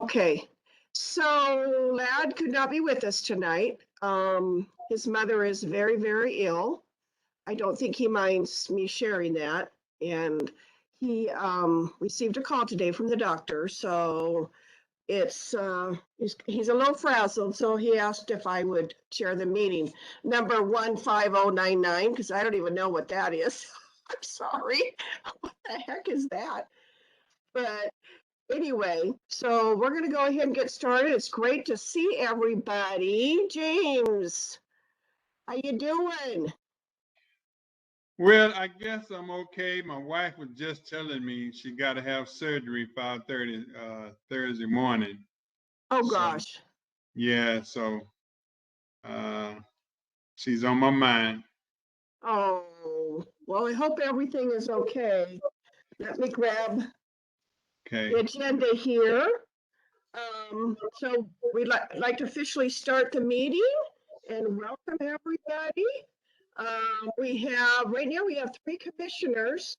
Okay, so Lad could not be with us tonight. His mother is very, very ill. I don't think he minds me sharing that. And he received a call today from the doctor, so it's he's a little frazzled, so he asked if I would chair the meeting. Number 15099, because I don't even know what that is. I'm sorry. What the heck is that? But anyway, so we're going to go ahead and get started. It's great to see everybody. James, how you doing? Well, I guess I'm okay. My wife was just telling me she got to have surgery 5:30 Thursday morning. Oh So, gosh. yeah, so uh, she's on my mind. Oh, well, I hope everything is okay. Let me grab Okay. the agenda here. So we'd like to officially start the meeting and welcome everybody. We have, right now we have 3 commissioners.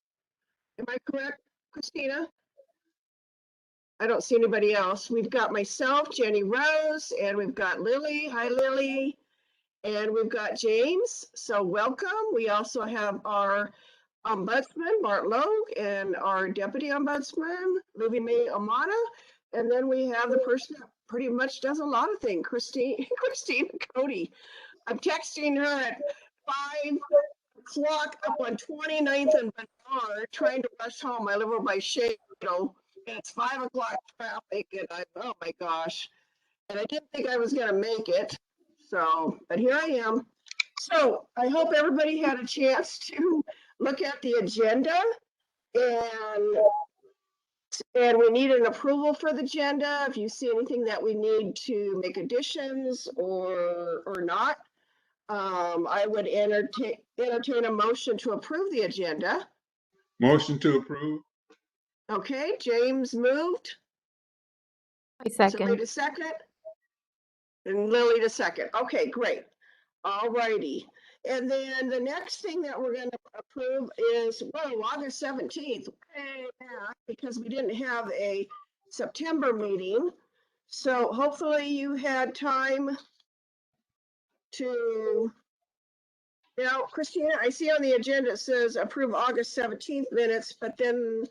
Am I correct, Christina? I don't see anybody else. We've got myself, Jenny Rose, and we've got Lily. Hi, Lily. And we've got James. So welcome. We also have our ombudsman, Bart Logue, and our deputy ombudsman, Livy May Amata. And then we have the person that pretty much does a lot of things, Christine Cody. I'm texting her at 5 o'clock up on 29th and Bernard, trying to rush home. I live over by Shado, and it's 5 o'clock traffic, and oh my gosh. And I didn't think I was gonna make it, so, but here I am. So I hope everybody had a chance to look at the agenda, and we need an approval for the agenda. If you see anything that we need to make additions or not, I would entertain a motion to approve the agenda. Motion to approve. Okay, James moved. I Somebody second. to second. And Lily to second. Okay, great. All righty. And then the next thing that we're going to approve is, well, August 17th, way back, because we didn't have a September meeting. So hopefully you had time to, now, Christina, I see on the agenda it says approve August 17th minutes, but then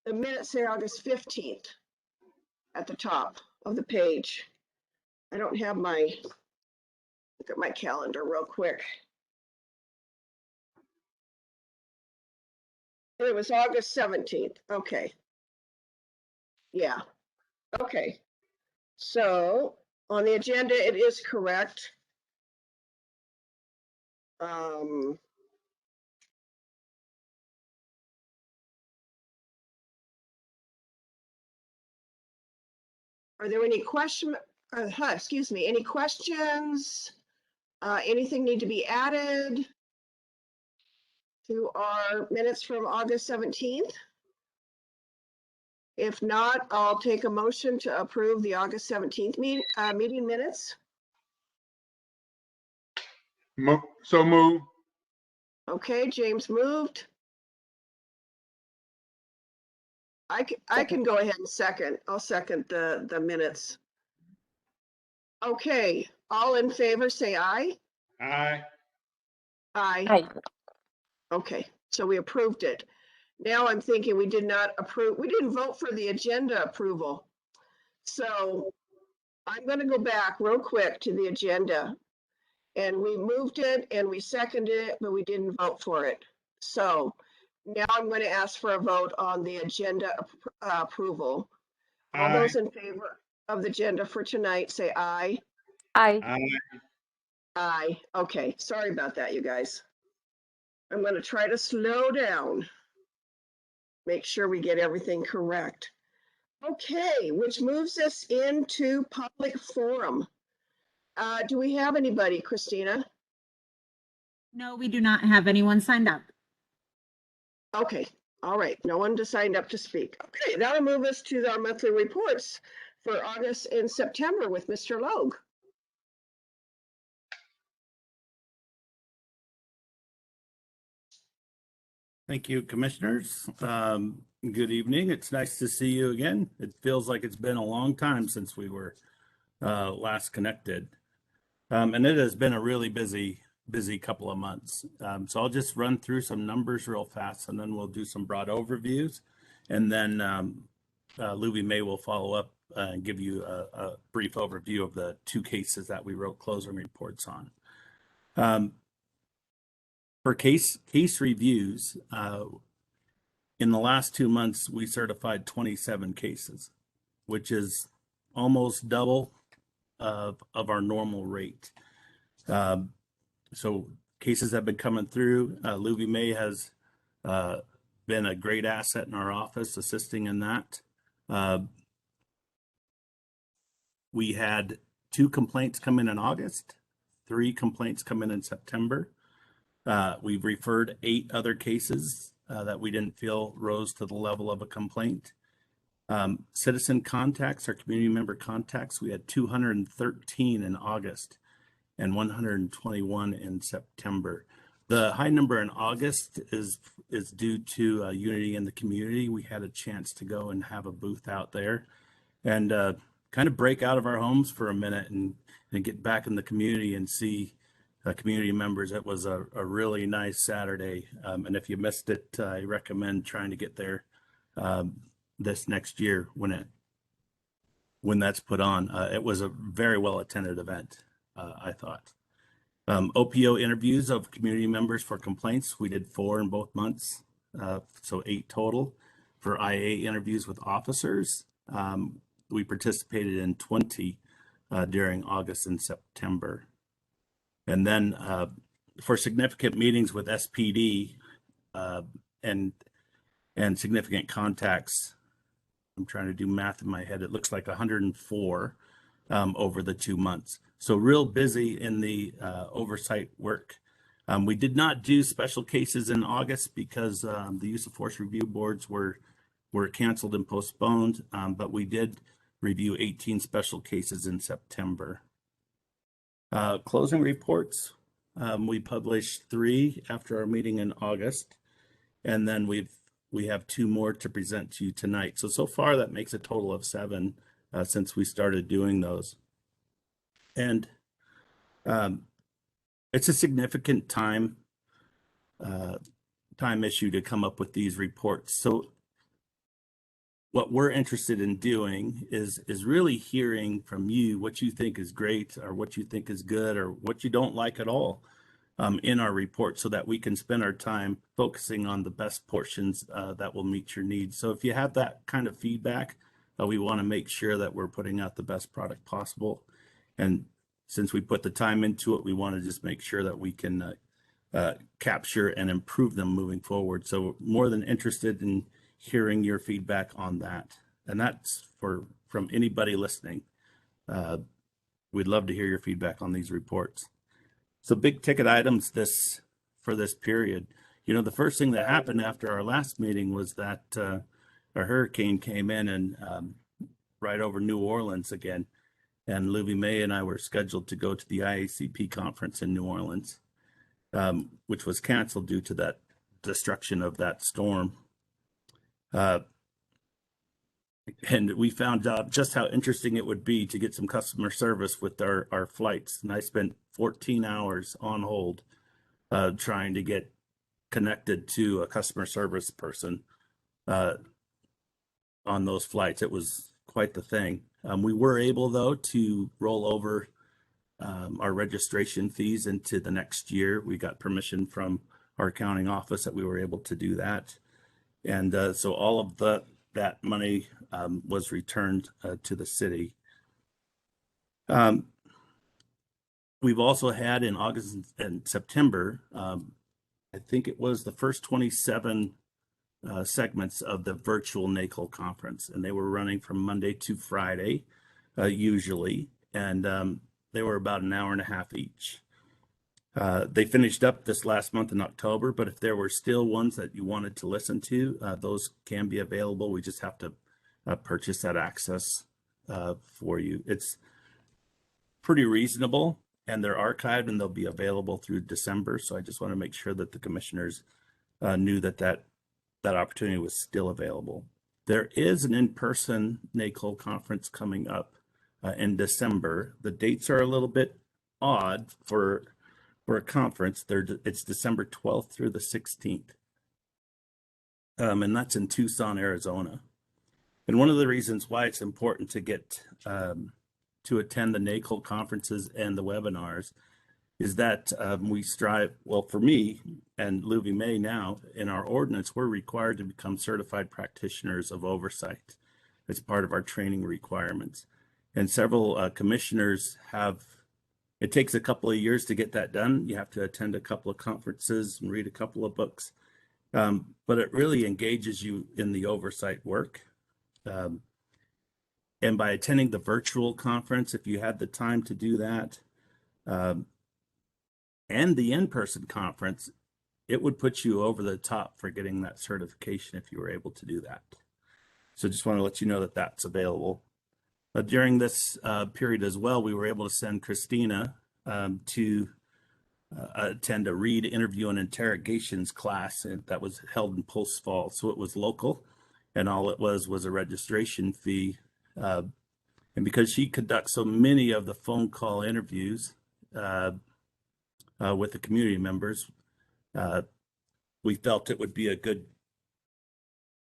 the minutes say August 15th at the top of the page. I don't have my, look at my calendar real quick. It was August 17th. Okay. Yeah. Okay. So on the agenda, it is correct. Are there any excuse me, any questions? Anything need to be added to our minutes from August 17th? If not, I'll take a motion to approve the August 17th meeting minutes. So move. Okay, James moved. I can go ahead and second. I'll second the minutes. Okay, all in favor, say aye. Aye. Aye. Aye. Okay, so we approved it. Now I'm thinking we did not approve, we didn't vote for the agenda approval. So I'm going to go back real quick to the agenda. And we moved it and we seconded it, but we didn't vote for it. So now I'm going to ask for a vote on the agenda approval. All Aye. those in favor of the agenda for tonight, say aye. Aye. Aye. Aye. Okay, sorry about that, you guys. I'm going to try to slow down. Make sure we get everything correct. Okay, which moves us into public forum. Do we have anybody, Christina? No, we do not have anyone signed up. Okay, all right. No one signed up to speak. Okay, that'll move us to our monthly reports for August and September with Mr. Logue. Thank you, commissioners. Good evening. It's nice to see you again. It feels like it's been a long time since we were last connected. And it has been a really busy couple of months. So I'll just run through some numbers real fast and then we'll do some broad overviews. And then Louie May will follow up and give you a brief overview of the two cases that we wrote closing reports on. For case reviews, in the last 2 months, we certified 27 cases, which is almost double of our normal rate. So cases have been coming through. Louie May has been a great asset in our office, assisting in that. We had 2 complaints come in August, 3 complaints come in September. We've referred 8 other cases that we didn't feel rose to the level of a complaint. Citizen contacts, our community member contacts, we had 213 in August and 121 in September. The high number in August is due to unity in the community. We had a chance to go and have a booth out there and kind of break out of our homes for a minute and get back in the community and see community members. It was a really nice Saturday. And if you missed it, I recommend trying to get there this next year when that's put on. It was a very well attended event, I thought. OPO interviews of community members for complaints. We did 4 in both months, so 8 total. For IA interviews with officers, we participated in 20 during August and September. And then for significant meetings with SPD and significant contacts, I'm trying to do math in my head. It looks like 104 over the 2 months. So real busy in the oversight work. We did not do special cases in August because the use of force review boards were canceled and postponed, but we did review 18 special cases in September. Closing reports, we published 3 after our meeting in August, and then we have 2 more to present to you tonight. So far that makes a total of 7 since we started doing those. And it's a significant time issue to come up with these reports. So what we're interested in doing is really hearing from you what you think is great or what you think is good or what you don't like at all in our report, so that we can spend our time focusing on the best portions that will meet your needs. So if you have that kind of feedback, we want to make sure that we're putting out the best product possible. And since we put the time into it, we want to just make sure that we can capture and improve them moving forward. So more than interested in hearing your feedback on that. And that's from anybody listening. We'd love to hear your feedback on these reports. So big ticket items for this period. You know, the first thing that happened after our last meeting was that a hurricane came in and right over New Orleans again. And Louie May and I were scheduled to go to the IACP conference in New Orleans, which was canceled due to that destruction of that storm. And we found out just how interesting it would be to get some customer service with our flights. And I spent 14 hours on hold trying to get connected to a customer service person on those flights. It was quite the thing. We were able, though, to roll over our registration fees into the next year. We got permission from our accounting office that we were able to do that. And so all of that money was returned to the city. We've also had in August and September, I think it was the first 27 segments of the virtual NACOL conference, and they were running from Monday to Friday, usually, and they were about an hour and a half each. They finished up this last month in October, but if there were still ones that you wanted to listen to, those can be available. We just have to purchase that access for you. It's pretty reasonable, and they're archived and they'll be available through December. So I just want to make sure that the commissioners knew that that opportunity was still available. There is an in-person NACOL conference coming up in December. The dates are a little bit odd for a conference. It's December 12th through the 16th. And that's in Tucson, Arizona. And one of the reasons why it's important to get to attend the NACOL conferences and the webinars is that we strive, well, for me and Louis May now, in our ordinance, we're required to become certified practitioners of oversight as part of our training requirements. And several commissioners have, it takes a couple of years to get that done. You have to attend a couple of conferences and read a couple of books. But it really engages you in the oversight work. And by attending the virtual conference, if you had the time to do that, and the in-person conference, it would put you over the top for getting that certification if you were able to do that. So just want to let you know that that's available. During this period as well, we were able to send Christina to attend a read, interview, and interrogations class that was held in Post Falls. So it was local, and all it was a registration fee. And because she conducts so many of the phone call interviews with the community members, we felt it would be a good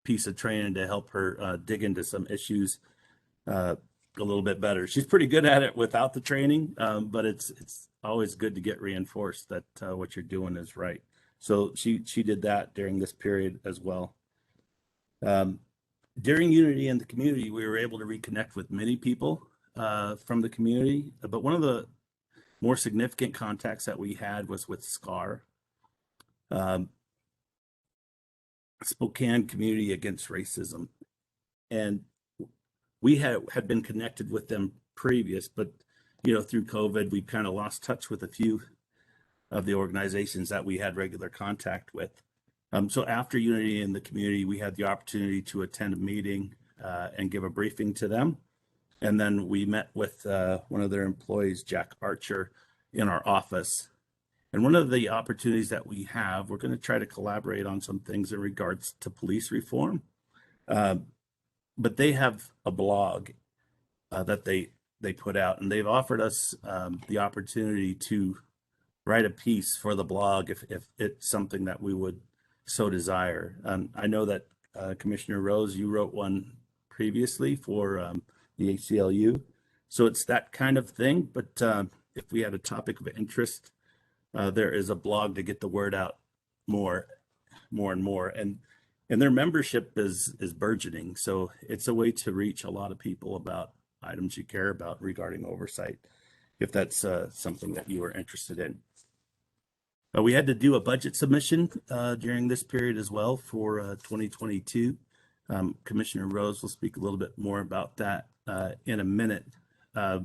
piece of training to help her dig into some issues a little bit better. She's pretty good at it without the training, but it's always good to get reinforced that what you're doing is right. So she did that during this period as well. During Unity in the Community, we were able to reconnect with many people from the community, but one of the more significant contacts that we had was with SCAR, Spokane Community Against Racism. And we had been connected with them previous, but through COVID, we kind of lost touch with a few of the organizations that we had regular contact with. So after Unity in the Community, we had the opportunity to attend a meeting and give a briefing to them. And then we met with one of their employees, Jack Archer, in our office. And one of the opportunities that we have, we're going to try to collaborate on some things in regards to police reform. But they have a blog that they put out, and they've offered us the opportunity to write a piece for the blog if it's something that we would so desire. I know that Commissioner Rose, you wrote one previously for the ACLU. So it's that kind of thing. But if we had a topic of interest, there is a blog to get the word out more and more. And their membership is burgeoning. So it's a way to reach a lot of people about items you care about regarding oversight, if that's something that you are interested in. We had to do a budget submission during this period as well for 2022. Commissioner Rose will speak a little bit more about that in a minute. So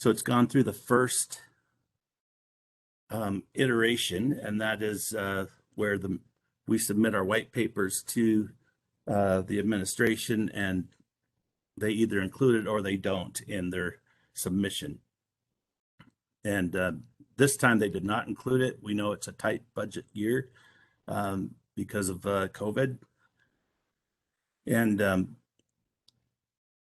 it's gone through the first iteration, and that is where we submit our white papers to the administration, and they either include it or they don't in their submission. And this time they did not include it. We know it's a tight budget year because of COVID. And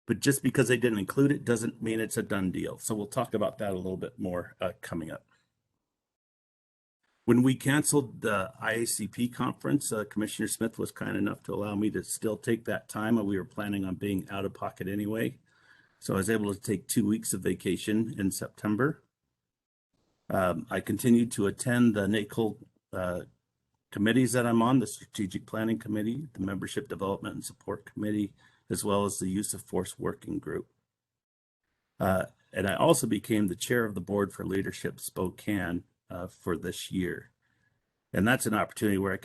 but just because they didn't include it doesn't mean it's a done deal. So we'll talk about that a little bit more coming up. When we canceled the IACP conference, Commissioner Smith was kind enough to allow me to still take that time, and we were planning on being out of pocket anyway. So I was able to take 2 weeks of vacation in September. I continued to attend the NACOL committees that I'm on, the Strategic Planning Committee, the Membership Development and Support Committee, as well as the Use of Force Working Group. And I also became the chair of the board for Leadership Spokane for this year. And that's an opportunity where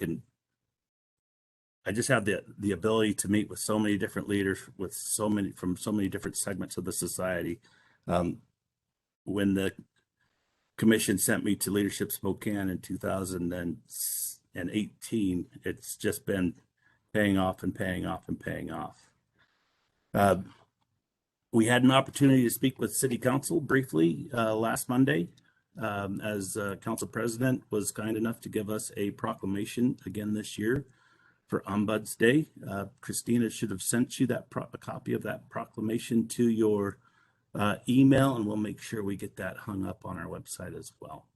I just have the ability to meet with so many different leaders from so many different segments of the society. When the commission sent me to Leadership Spokane in 2018, it's just been paying off and paying off and paying off. We had an opportunity to speak with City Council briefly last Monday, as Council President was kind enough to give us a proclamation again this year for Ombuds Day. Christina should have sent you that a copy of that proclamation to your email, and we'll make sure we get that hung up on our website as well.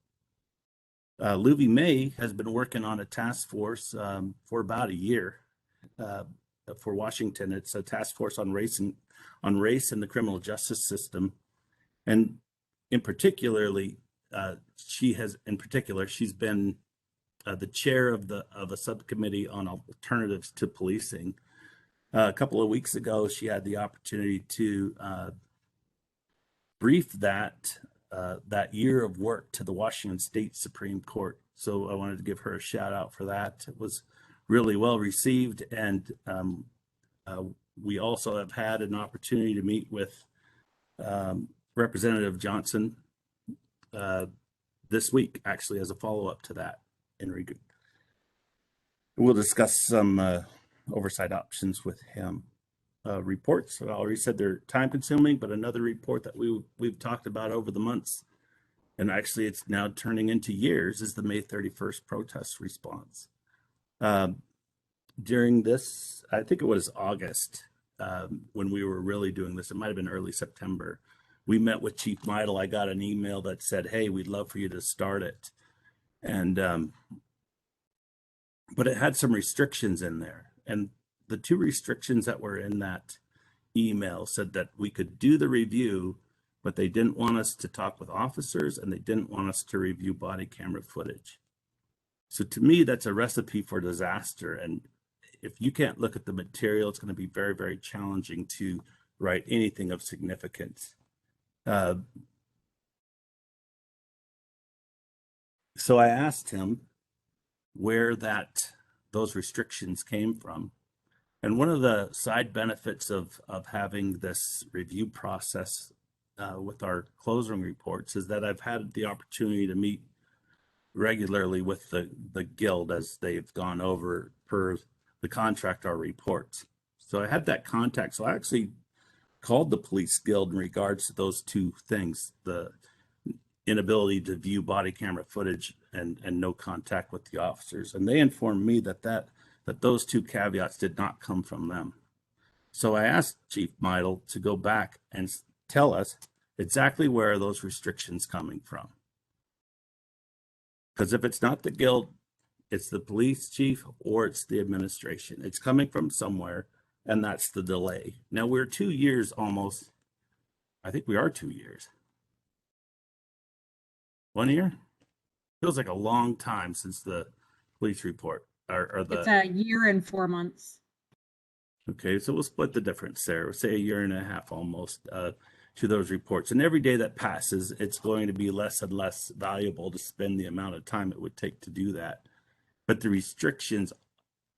Louie May has been working on a task force for about a year for Washington. It's a task force on race and the criminal justice system, and she's been the chair of a subcommittee on alternatives to policing. A couple of weeks ago, she had the opportunity to brief that year of work to the Washington State Supreme Court. So I wanted to give her a shout out for that. It was really well received, and we also have had an opportunity to meet with Representative Johnson this week, actually, as a follow-up to that. We'll discuss some oversight options with him. Reports, I already said they're time-consuming, but another report that we've talked about over the months, and actually it's now turning into years, is the May 31st protest response. During this, I think it was August, when we were really doing this, it might have been early September, we met with Chief Meidel. I got an email that said, hey, we'd love for you to start it. And, but it had some restrictions in there. And the two restrictions that were in that email said that we could do the review, but they didn't want us to talk with officers, and they didn't want us to review body camera footage. So to me, that's a recipe for disaster. And if you can't look at the material, it's going to be very, very challenging to write anything of significance. So I asked him where those restrictions came from. And one of the side benefits of having this review process with our closing reports is that I've had the opportunity to meet regularly with the guild as they've gone over per the contract our reports. So I had that contact. So I actually called the police guild in regards to those two things, the inability to view body camera footage and no contact with the officers. And they informed me that those two caveats did not come from them. So I asked Chief Meidel to go back and tell us exactly where are those restrictions coming from. Because if it's not the guild, it's the police chief or it's the administration. It's coming from somewhere, and that's the delay. Now we're 2 years almost. I think we are 2 years. 1 year? Feels like a long time since the police report. It's a year and 4 months. Okay, so we'll split the difference there. We'll say a year and a half almost to those reports. And every day that passes, it's going to be less and less valuable to spend the amount of time it would take to do that. But the restrictions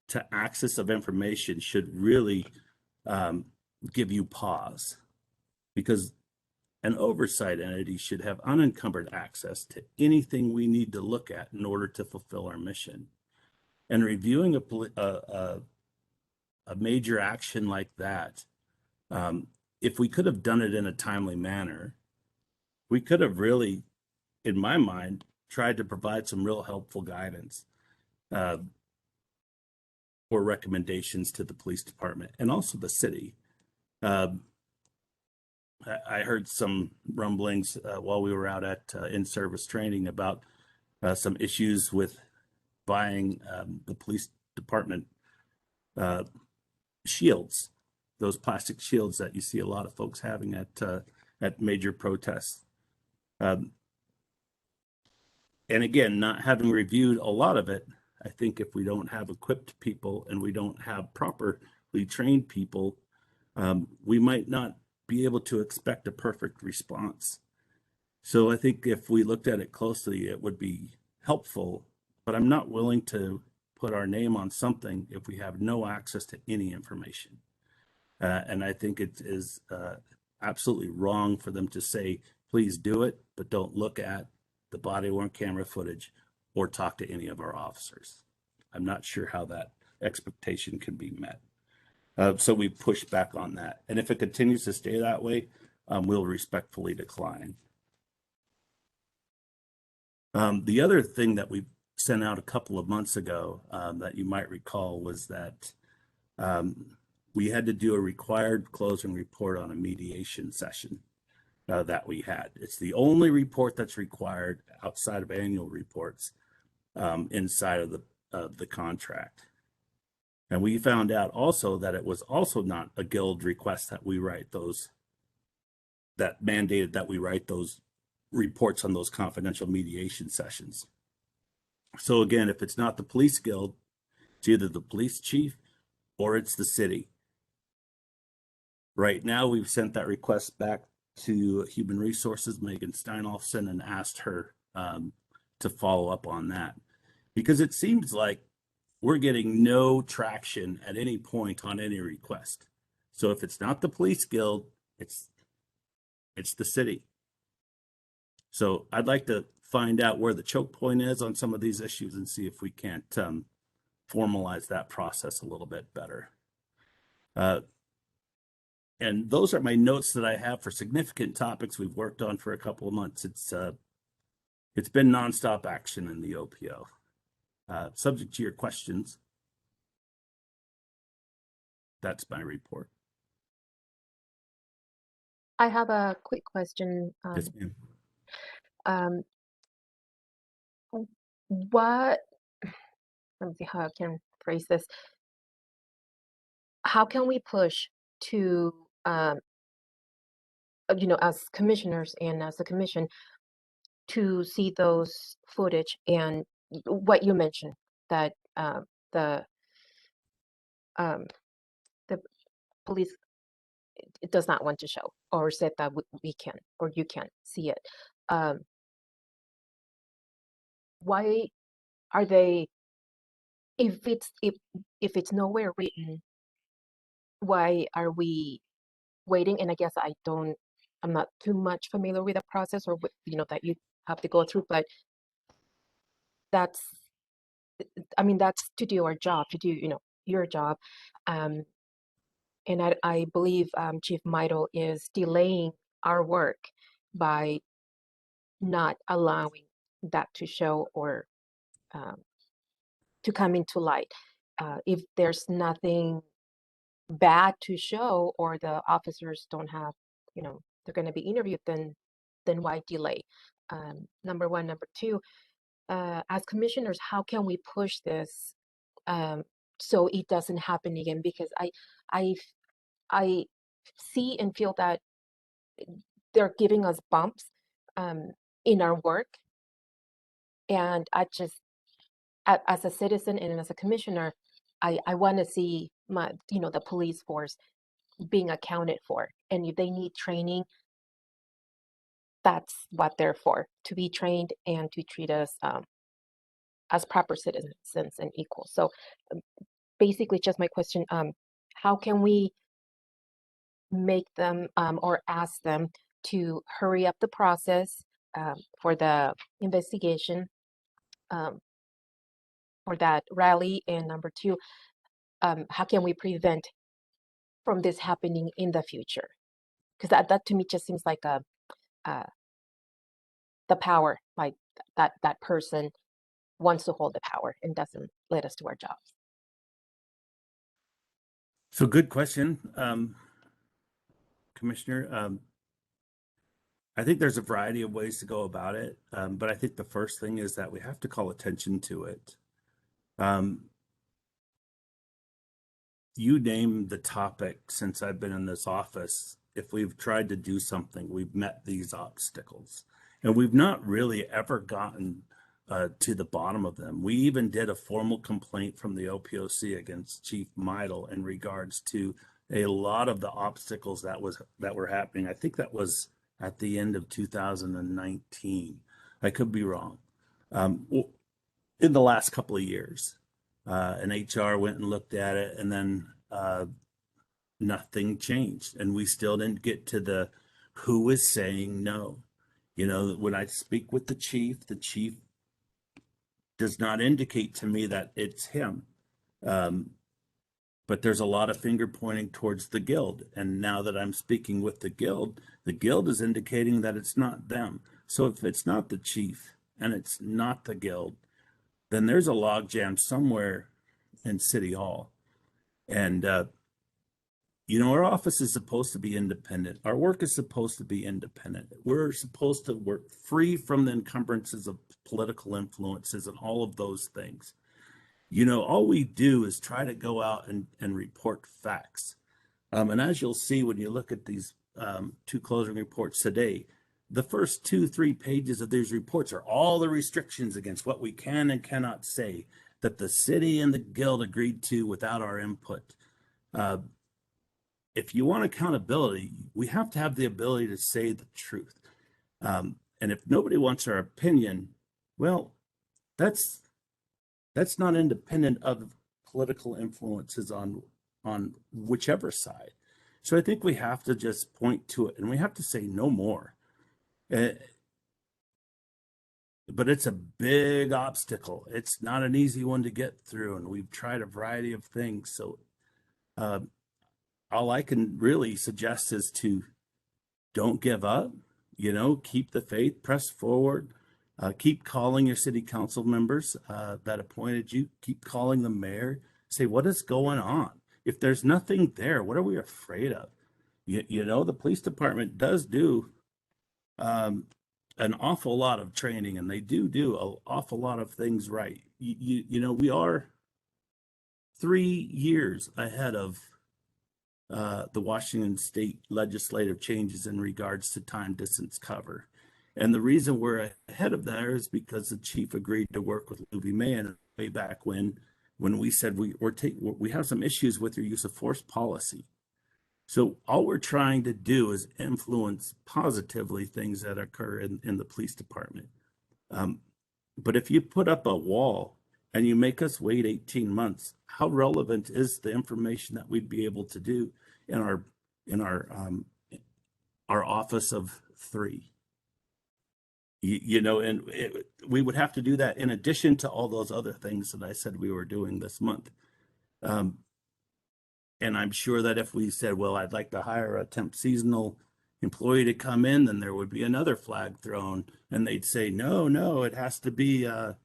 to access of information should really give you pause, because an oversight entity should have unencumbered access to anything we need to look at in order to fulfill our mission. And reviewing a major action like that, if we could have done it in a timely manner, we could have really, in my mind, tried to provide some real helpful guidance or recommendations to the police department and also the city. I heard some rumblings while we were out at in-service training about some issues with buying the police department shields, those plastic shields that you see a lot of folks having at major protests. And again, not having reviewed a lot of it, I think if we don't have equipped people and we don't have properly trained people, we might not be able to expect a perfect response. So I think if we looked at it closely, it would be helpful, but I'm not willing to put our name on something if we have no access to any information. And I think it is absolutely wrong for them to say, please do it, but don't look at the body-worn camera footage or talk to any of our officers. I'm not sure how that expectation can be met. So we push back on that. And if it continues to stay that way, we'll respectfully decline. The other thing that we've sent out a couple of months ago that you might recall was that we had to do a required closing report on a mediation session that we had. It's the only report that's required outside of annual reports inside of the contract. And we found out also that it was also not a guild request that we write those, that mandated that we write those reports on those confidential mediation sessions. So again, if it's not the police guild, it's either the police chief or it's the city. Right now, we've sent that request back to Human Resources, Megan Steinolfson, and asked her to follow up on that, because it seems like we're getting no traction at any point on any request. So if it's not the police guild, it's the city. So I'd like to find out where the choke point is on some of these issues and see if we can't formalize that process a little bit better. And those are my notes that I have for significant topics we've worked on for a couple of months. It's been nonstop action in the OPO. Subject to your questions, that's my report. I have a quick question. Yes, ma'am. What, let me see how I can phrase this. How can we push to, as commissioners and as a commission, to see those footage and what you mentioned, that the police, it does not want to show, or said that we can, or you can't see it. Why are they, if it's nowhere written, why are we waiting? And I guess I'm not too much familiar with the process, or that you have to go through, but that's to do our job, to do your job. And I believe Chief Midle is delaying our work by not allowing that to show or to come into light. If there's nothing bad to show, or the officers don't have, they're going to be interviewed, then why delay? Number one. Number two, as commissioners, how can we push this so it doesn't happen again? Because I see and feel that they're giving us bumps in our work, and I just, as a citizen and as a commissioner, I want to see the police force being accounted for, and if they need training, that's what they're for, to be trained and to treat us as proper citizens and equal. So basically, just my question, how can we make them or ask them to hurry up the process for the investigation for that rally? And number two, how can we prevent from this happening in the future? Because that to me just seems like the power, like that person wants to hold the power and doesn't let us do our jobs. So good question, Commissioner. I think there's a variety of ways to go about it, but I think the first thing is that we have to call attention to it. You name the topic since I've been in this office. If we've tried to do something, we've met these obstacles, and we've not really ever gotten to the bottom of them. We even did a formal complaint from the OPOC against Chief Midle in regards to a lot of the obstacles that were happening. I think that was at the end of 2019. I could be wrong. In the last couple of years, and HR went and looked at it, and then nothing changed, and we still didn't get to the who is saying no. When I speak with the chief does not indicate to me that it's him. But there's a lot of finger pointing towards the guild. And now that I'm speaking with the guild is indicating that it's not them. So if it's not the chief and it's not the guild, then there's a logjam somewhere in City Hall. And, our office is supposed to be independent. Our work is supposed to be independent. We're supposed to work free from the encumbrances of political influences and all of those things. All we do is try to go out and report facts. And as you'll see when you look at these 2 closing reports today, the first 2-3 pages of these reports are all the restrictions against what we can and cannot say that the city and the guild agreed to without our input. If you want accountability, we have to have the ability to say the truth. And if nobody wants our opinion, well, that's not independent of political influences on whichever side. So I think we have to just point to it and we have to say no more. But it's a big obstacle. It's not an easy one to get through, and we've tried a variety of things. So all I can really suggest is to don't give up, keep the faith, press forward, keep calling your city council members that appointed you, keep calling the mayor, say, what is going on? If there's nothing there, what are we afraid of? The police department does do an awful lot of training, and they do an awful lot of things right. We are 3 years ahead of the Washington state legislative changes in regards to time distance cover. And the reason we're ahead of that is because the chief agreed to work with Louis Mayen way back when we said we have some issues with your use of force policy. So all we're trying to do is influence positively things that occur in the police department. But if you put up a wall and you make us wait 18 months, how relevant is the information that we'd be able to do in our office of 3? We would have to do that in addition to all those other things that I said we were doing this month. And I'm sure that if we said, well, I'd like to hire a temp seasonal employee to come in, then there would be another flag thrown, and they'd say, no, it has to be a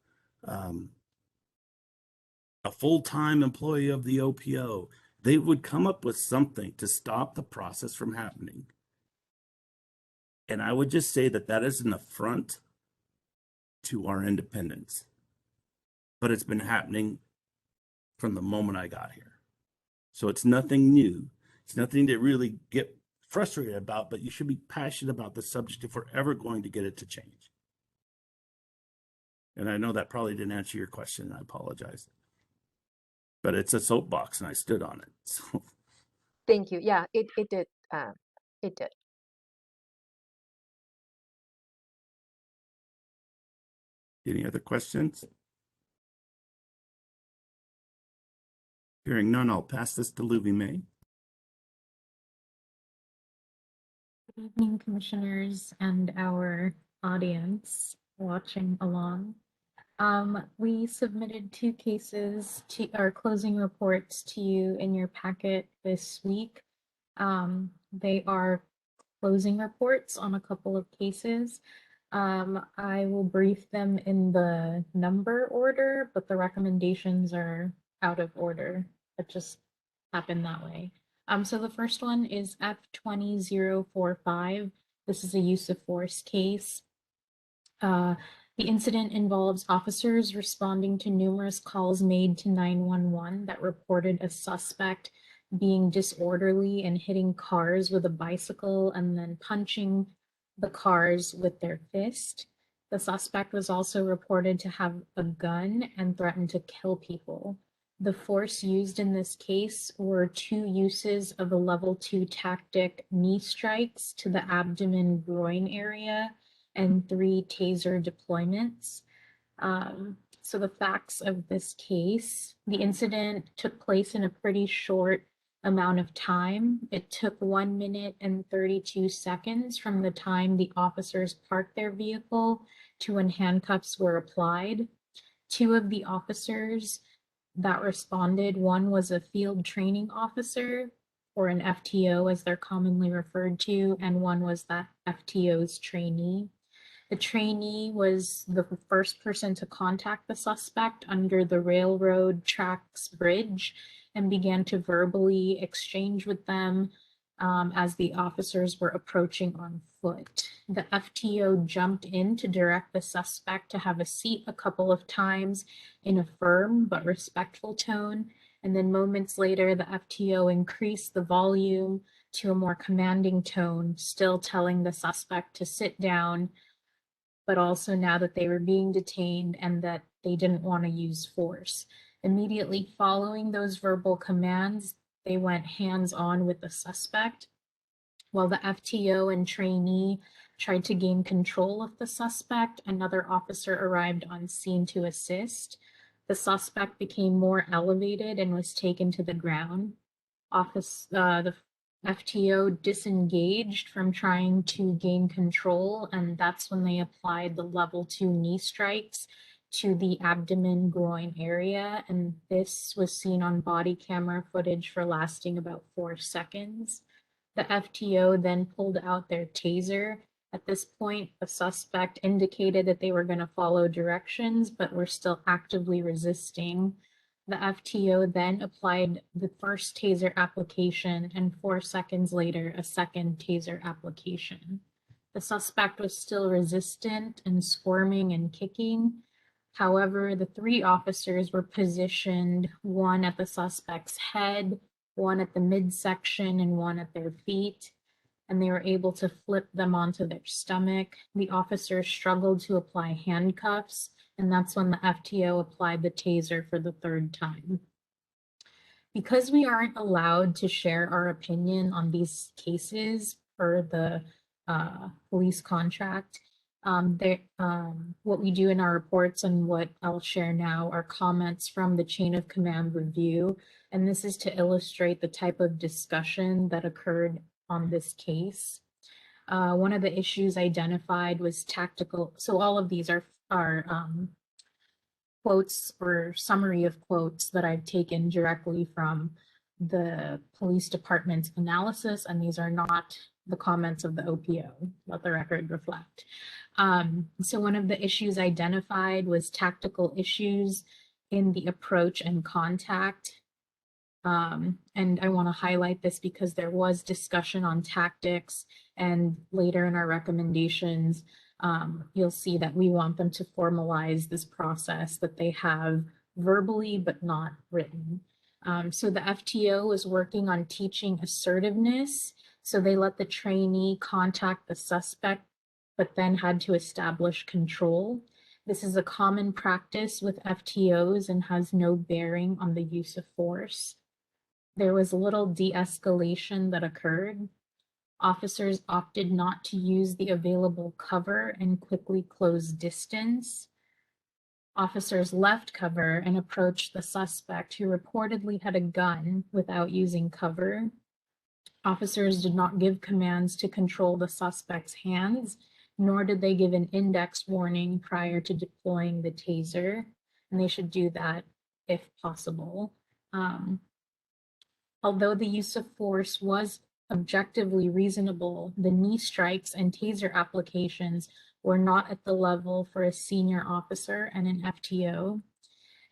full-time employee of the OPO. They would come up with something to stop the process from happening. And I would just say that is an affront to our independence. But it's been happening from the moment I got here. So it's nothing new. It's nothing to really get frustrated about, but you should be passionate about the subject if we're ever going to get it to change. And I know that probably didn't answer your question. I apologize. But it's a soapbox and I stood on it. So. Thank you. Yeah, it did. It did. Any other questions? Hearing none, I'll pass this to Louis May. Good evening, commissioners and our audience watching along. We submitted 2 cases to our closing reports to you in your packet this week. They are closing reports on a couple of cases. I will brief them in the number order, but the recommendations are out of order. It just happened that way. So the first one is F20045. This is a use of force case. The incident involves officers responding to numerous calls made to 911 that reported a suspect being disorderly and hitting cars with a bicycle and then punching the cars with their fist. The suspect was also reported to have a gun and threatened to kill people. The force used in this case were 2 uses of a level 2 tactic knee strikes to the abdomen groin area and 3 taser deployments. So the facts of this case, the incident took place in a pretty short amount of time. It took 1 minute and 32 seconds from the time the officers parked their vehicle to when handcuffs were applied. 2 of the officers that responded, one was a field training officer, or an FTO as they're commonly referred to, and one was that FTO's trainee. The trainee was the first person to contact the suspect under the railroad tracks bridge and began to verbally exchange with them as the officers were approaching on foot. The FTO jumped in to direct the suspect to have a seat a couple of times in a firm but respectful tone. And then moments later, the FTO increased the volume to a more commanding tone, still telling the suspect to sit down, but also now that they were being detained and that they didn't want to use force. Immediately following those verbal commands, they went hands-on with the suspect. While the FTO and trainee tried to gain control of the suspect, another officer arrived on scene to assist. The suspect became more elevated and was taken to the ground. The FTO disengaged from trying to gain control, and that's when they applied the level 2 knee strikes to the abdomen groin area. And this was seen on body camera footage for lasting about 4 seconds. The FTO then pulled out their taser. At this point, the suspect indicated that they were going to follow directions, but were still actively resisting. The FTO then applied the first taser application, and 4 seconds later, a second taser application. The suspect was still resistant and squirming and kicking. However, the 3 officers were positioned, one at the suspect's head, one at the midsection, and one at their feet, and they were able to flip them onto their stomach. The officers struggled to apply handcuffs, and that's when the FTO applied the taser for the 3rd time. Because we aren't allowed to share our opinion on these cases per the police contract, what we do in our reports and what I'll share now are comments from the chain of command review, and this is to illustrate the type of discussion that occurred on this case. One of the issues identified was tactical. So all of these are quotes or summary of quotes that I've taken directly from the police department's analysis, and these are not the comments of the OPO, let the record reflect. So one of the issues identified was tactical issues in the approach and contact. And I want to highlight this because there was discussion on tactics, and later in our recommendations, you'll see that we want them to formalize this process that they have verbally but not written. So the FTO was working on teaching assertiveness. So they let the trainee contact the suspect, but then had to establish control. This is a common practice with FTOs and has no bearing on the use of force. There was little de-escalation that occurred. Officers opted not to use the available cover and quickly closed distance. Officers left cover and approached the suspect, who reportedly had a gun, without using cover. Officers did not give commands to control the suspect's hands, nor did they give an index warning prior to deploying the taser, and they should do that if possible. Although the use of force was objectively reasonable, the knee strikes and taser applications were not at the level for a senior officer and an FTO.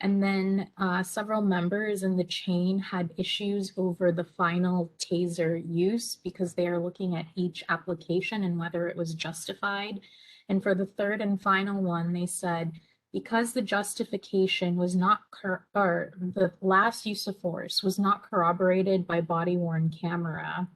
And then several members in the chain had issues over the final taser use because they are looking at each application and whether it was justified. And for the 3rd and final one, they said, because the justification was not, or the last use of force was not corroborated by body-worn camera,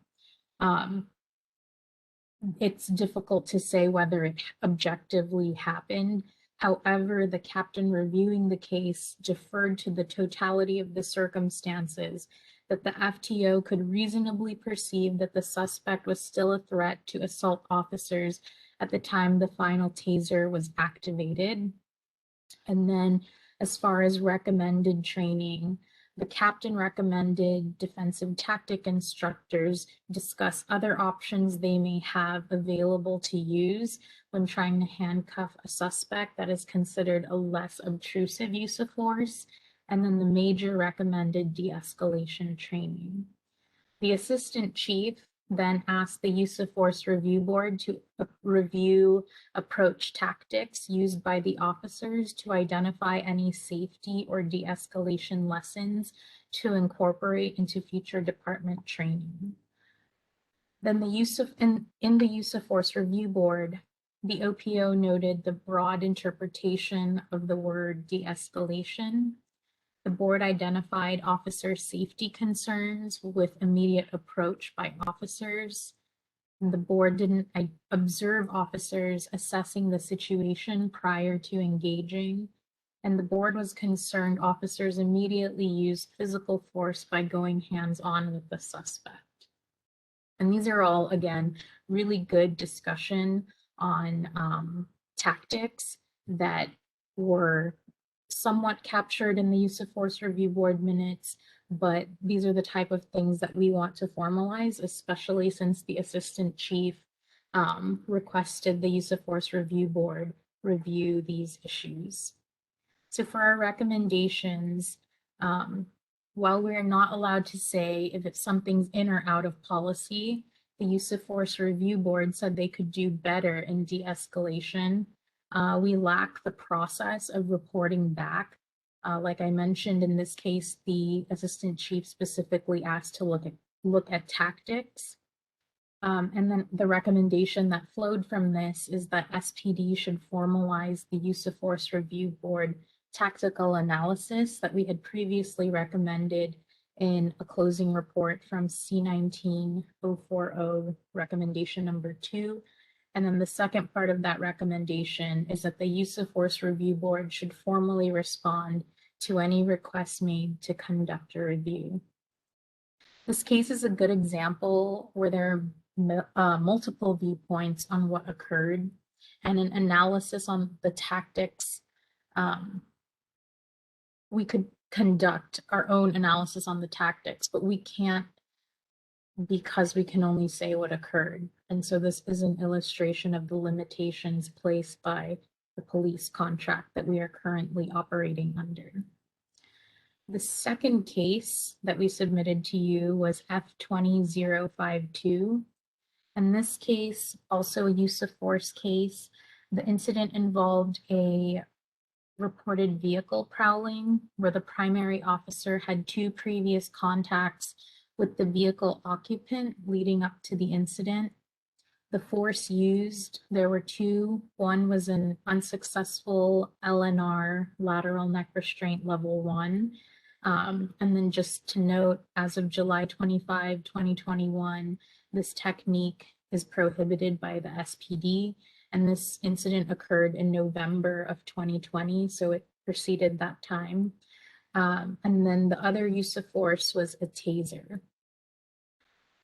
it's difficult to say whether it objectively happened. However, the captain reviewing the case deferred to the totality of the circumstances, that the FTO could reasonably perceive that the suspect was still a threat to assault officers at the time the final taser was activated. And then as far as recommended training, the captain recommended defensive tactic instructors discuss other options they may have available to use when trying to handcuff a suspect that is considered a less obtrusive use of force. And then the major recommended de-escalation training. The assistant chief then asked the Use of Force Review Board to review approach tactics used by the officers to identify any safety or de-escalation lessons to incorporate into future department training. Then in the Use of Force Review Board, the OPO noted the broad interpretation of the word de-escalation. The board identified officer safety concerns with immediate approach by officers. The board didn't observe officers assessing the situation prior to engaging, and the board was concerned officers immediately used physical force by going hands-on with the suspect. And these are all, again, really good discussion on tactics that were somewhat captured in the Use of Force Review Board minutes, but these are the type of things that we want to formalize, especially since the Assistant Chief requested the Use of Force Review Board review these issues. So for our recommendations, while we're not allowed to say if something's in or out of policy, the Use of Force Review Board said they could do better in de-escalation. We lack the process of reporting back. Like I mentioned, in this case, the Assistant Chief specifically asked to look at tactics. And then the recommendation that flowed from this is that SPD should formalize the Use of Force Review Board tactical analysis that we had previously recommended in a closing report from C19-040 recommendation number 2. And then the second part of that recommendation is that the Use of Force Review Board should formally respond to any requests made to conduct a review. This case is a good example where there are multiple viewpoints on what occurred, and an analysis on the tactics. We could conduct our own analysis on the tactics, but we can't because we can only say what occurred. And so this is an illustration of the limitations placed by the police contract that we are currently operating under. The second case that we submitted to you was F20052. In this case, also a use of force case. The incident involved a reported vehicle prowling where the primary officer had 2 previous contacts with the vehicle occupant leading up to the incident. The force used, there were 2. One was an unsuccessful LNR, lateral neck restraint level 1. And then just to note, as of July 25, 2021, this technique is prohibited by the SPD, and this incident occurred in November of 2020, so it preceded that time. And then the other use of force was a taser.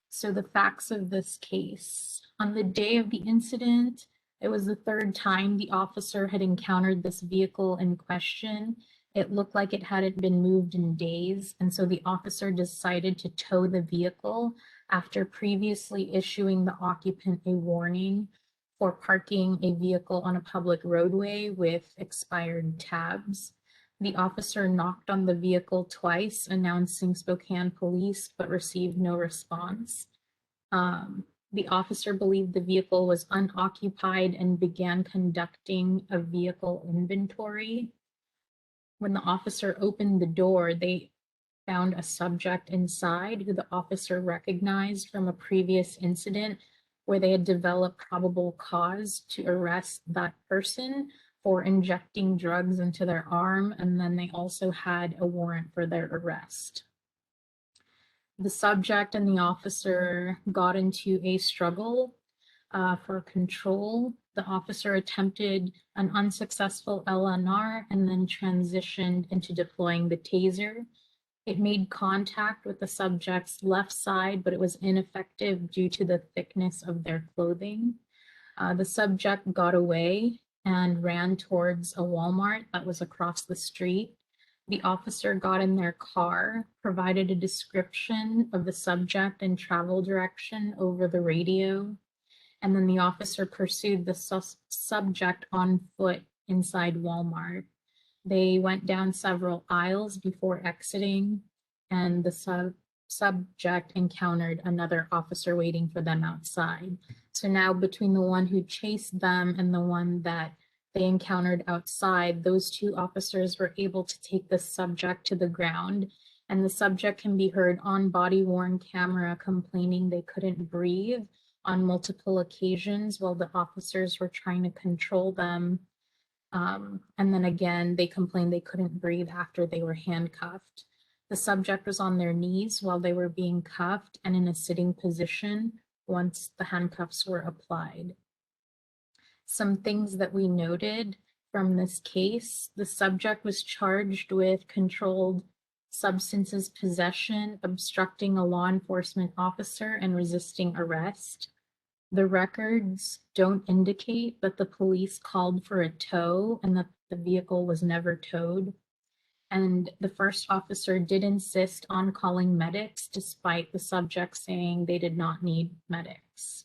So the facts of this case. On the day of the incident, it was the 3rd time the officer had encountered this vehicle in question. It looked like it hadn't been moved in days, and so the officer decided to tow the vehicle after previously issuing the occupant a warning for parking a vehicle on a public roadway with expired tabs. The officer knocked on the vehicle twice, announcing Spokane Police, but received no response. The officer believed the vehicle was unoccupied and began conducting a vehicle inventory. When the officer opened the door, they found a subject inside who the officer recognized from a previous incident where they had developed probable cause to arrest that person for injecting drugs into their arm, and then they also had a warrant for their arrest. The subject and the officer got into a struggle for control. The officer attempted an unsuccessful LNR and then transitioned into deploying the taser. It made contact with the subject's left side, but it was ineffective due to the thickness of their clothing. The subject got away and ran towards a Walmart that was across the street. The officer got in their car, provided a description of the subject and travel direction over the radio, and then the officer pursued the subject on foot inside Walmart. They went down several aisles before exiting, and the subject encountered another officer waiting for them outside. So now between the one who chased them and the one that they encountered outside, those two officers were able to take the subject to the ground, and the subject can be heard on body-worn camera complaining they couldn't breathe on multiple occasions while the officers were trying to control them. And then again, they complained they couldn't breathe after they were handcuffed. The subject was on their knees while they were being cuffed and in a sitting position once the handcuffs were applied. Some things that we noted from this case: the subject was charged with controlled substances possession, obstructing a law enforcement officer, and resisting arrest. The records don't indicate that the police called for a tow and that the vehicle was never towed. And the first officer did insist on calling medics despite the subject saying they did not need medics.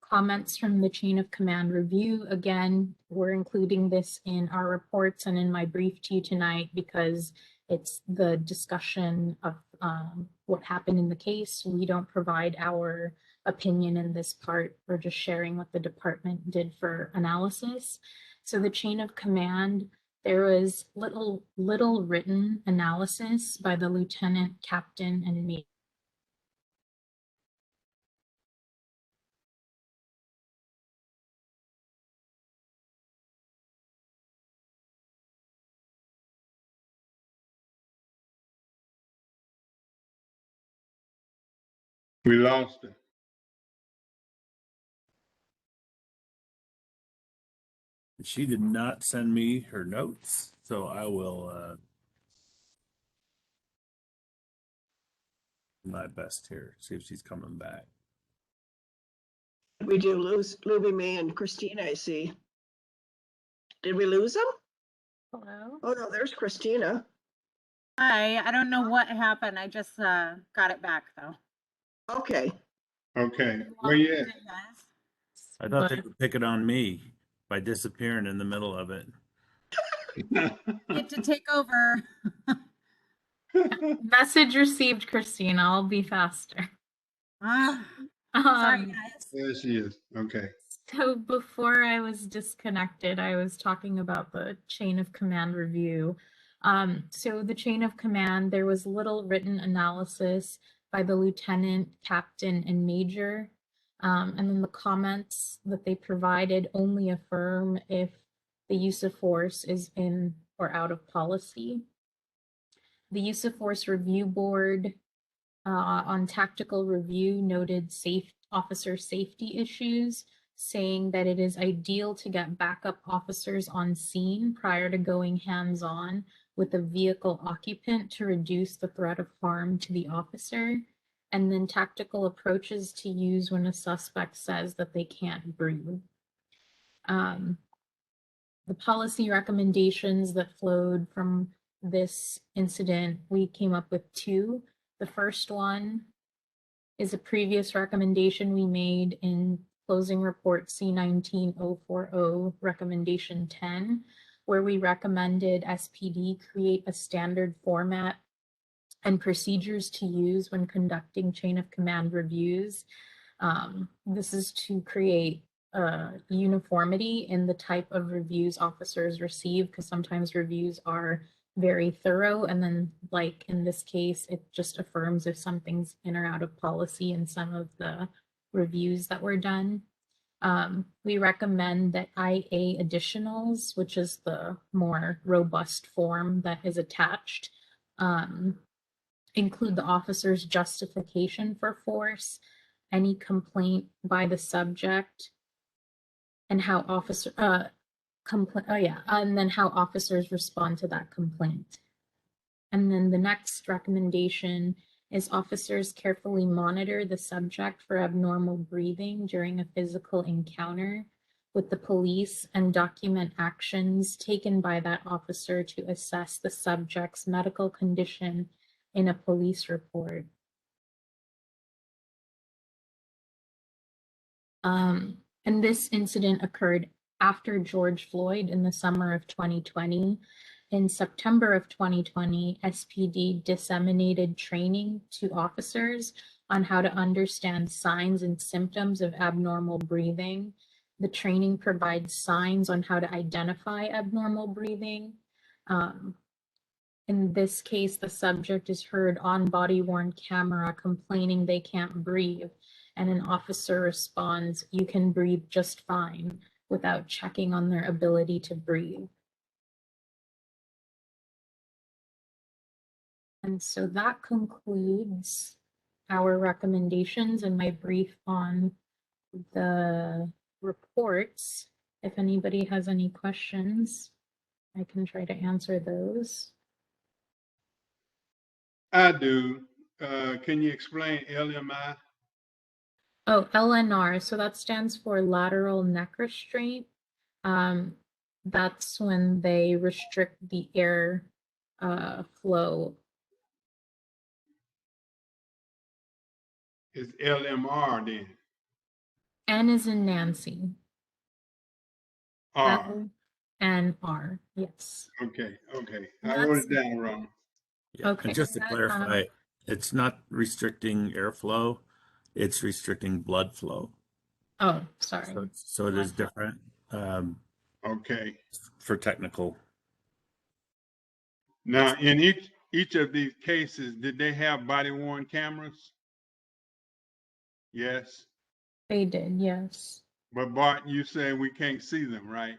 Comments from the chain of command review. Again, we're including this in our reports and in my brief to you tonight because it's the discussion of what happened in the case. We don't provide our opinion in this part. We're just sharing what the department did for analysis. So the chain of command, there was little written analysis by the lieutenant, captain, and major. We lost her. She did not send me her notes, so I will do my best here, see if she's coming back. We do lose Luby, May, and Christina, I see. Did we lose them? Hello? Oh, no, there's Christina. Hi, I don't know what happened. I just got it back though. Okay. Okay, where you at? I thought they would pick it on me by disappearing in the middle of it. Get to take over. Message received, Christina. I'll be faster. Ah, sorry, guys. There she is. Okay. So before I was disconnected, I was talking about the chain of command review. So the chain of command, there was little written analysis by the lieutenant, captain, and major. And then the comments that they provided only affirm if the use of force is in or out of policy. The use of force review board on tactical review noted officer safety issues, saying that it is ideal to get backup officers on scene prior to going hands-on with a vehicle occupant to reduce the threat of harm to the officer, and then tactical approaches to use when a suspect says that they can't breathe. The policy recommendations that flowed from this incident, we came up with two. The first one is a previous recommendation we made in closing report C19040 recommendation 10, where we recommended SPD create a standard format and procedures to use when conducting chain of command reviews. This is to create uniformity in the type of reviews officers receive, because sometimes reviews are very thorough, and then like in this case, it just affirms if something's in or out of policy in some of the reviews that were done. We recommend that IA additionals, which is the more robust form that is attached, include the officer's justification for force, any complaint by the subject, and how and then how officers respond to that complaint. And then the next recommendation is officers carefully monitor the subject for abnormal breathing during a physical encounter with the police and document actions taken by that officer to assess the subject's medical condition in a police report. And this incident occurred after George Floyd in the summer of 2020. in September of 2020, SPD disseminated training to officers on how to understand signs and symptoms of abnormal breathing. The training provides signs on how to identify abnormal breathing. In this case, the subject is heard on body-worn camera complaining they can't breathe, and an officer responds, "You can breathe just fine," without checking on their ability to breathe. And so that concludes our recommendations and my brief on the reports. If anybody has any questions, I can try to answer those. I do. Can you explain LMI? Oh, LNR. So that stands for lateral neck restraint. That's when they restrict the air flow. It's LMR then. N is in Nancy. R. L and R. Yes. Okay, okay. I wrote it down wrong. Yeah, Okay. and just to That, clarify, it's not restricting airflow, it's restricting blood flow. Oh, sorry. So it is different Okay. for technical. Now, in each of these cases, did they have body-worn cameras? Yes. They did, yes. But Bart, you say we can't see them, right?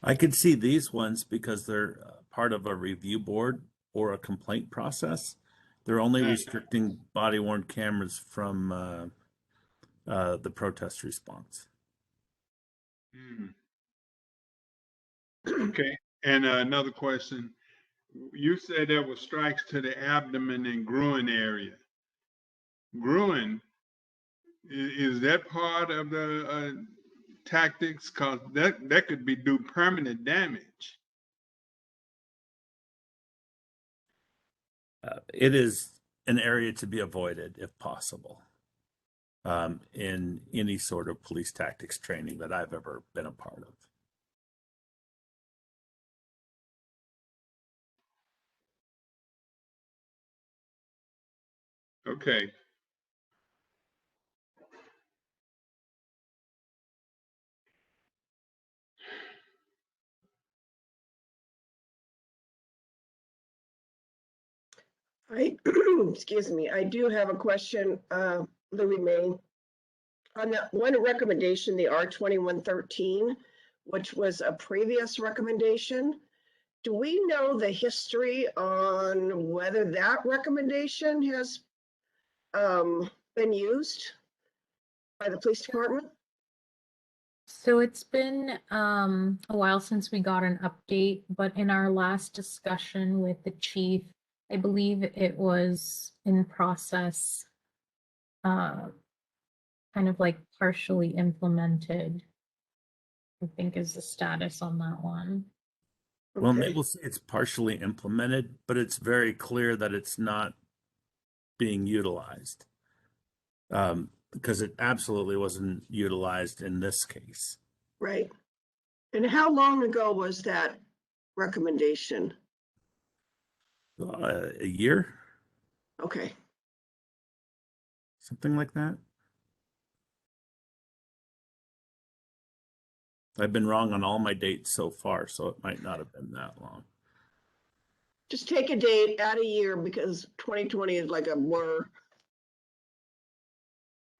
I could see these ones because they're part of a review board or a complaint process. They're only restricting body-worn cameras from the protest response. Okay. And another question. You said there were strikes to the abdomen and groin area. Groin, is that part of the tactics? Because that could do permanent damage. It is an area to be avoided if possible in any sort of police tactics training that I've ever been a part of. Okay. Excuse me, I do have a question, Louis May. On that one recommendation, the R2113, which was a previous recommendation, do we know the history on whether that recommendation has been used by the police department? So it's been a while since we got an update, but in our last discussion with the chief, I believe it was in process, kind of like partially implemented, I think is the status on that one. Well, Okay. maybe we'll say it's partially implemented, but it's very clear that it's not being utilized because it absolutely wasn't utilized in this case. Right. And how long ago was that recommendation? A year, Okay. something like that. I've been wrong on all my dates so far, so it might not have been that long. Just take a date, add a year, because 2020 is like a blur.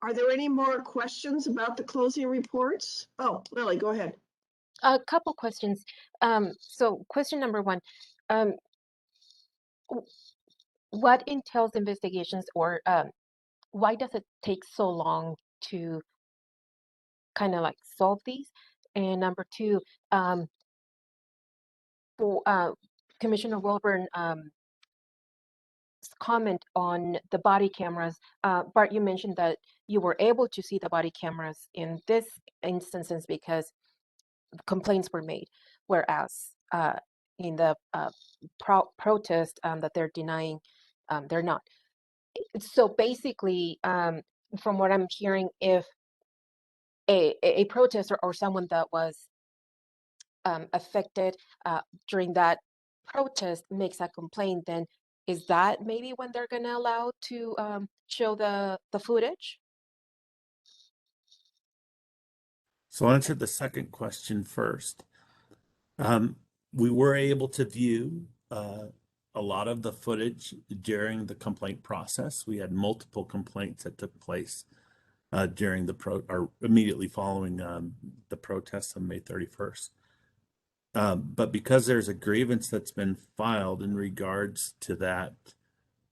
Are there any more questions about the closing reports? Oh, Lily, go ahead. A couple questions. So question number one, what entails investigations, or why does it take so long to kind of like solve these? And number two, for Commissioner Wilburn comment on the body cameras. Bart, you mentioned that you were able to see the body cameras in this instances because complaints were made, whereas in the protest that they're denying, they're not. So basically, from what I'm hearing, if a protester or someone that was affected during that protest makes a complaint, then is that maybe when they're going to allow to show the footage? So I'll answer the second question first. We were able to view a lot of the footage during the complaint process. We had multiple complaints that took place during or immediately following the protests on May 31st. But because there's a grievance that's been filed in regards to that,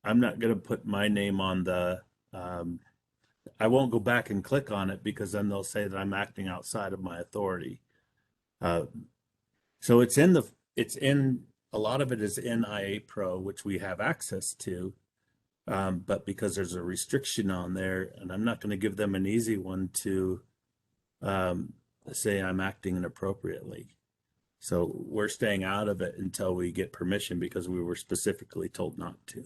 I'm not going to put my name on the, I won't go back and click on it because then they'll say that I'm acting outside of my authority. So it's in a lot of it is in IA Pro, which we have access to. But because there's a restriction on there, and I'm not going to give them an easy one to say I'm acting inappropriately. So we're staying out of it until we get permission because we were specifically told not to.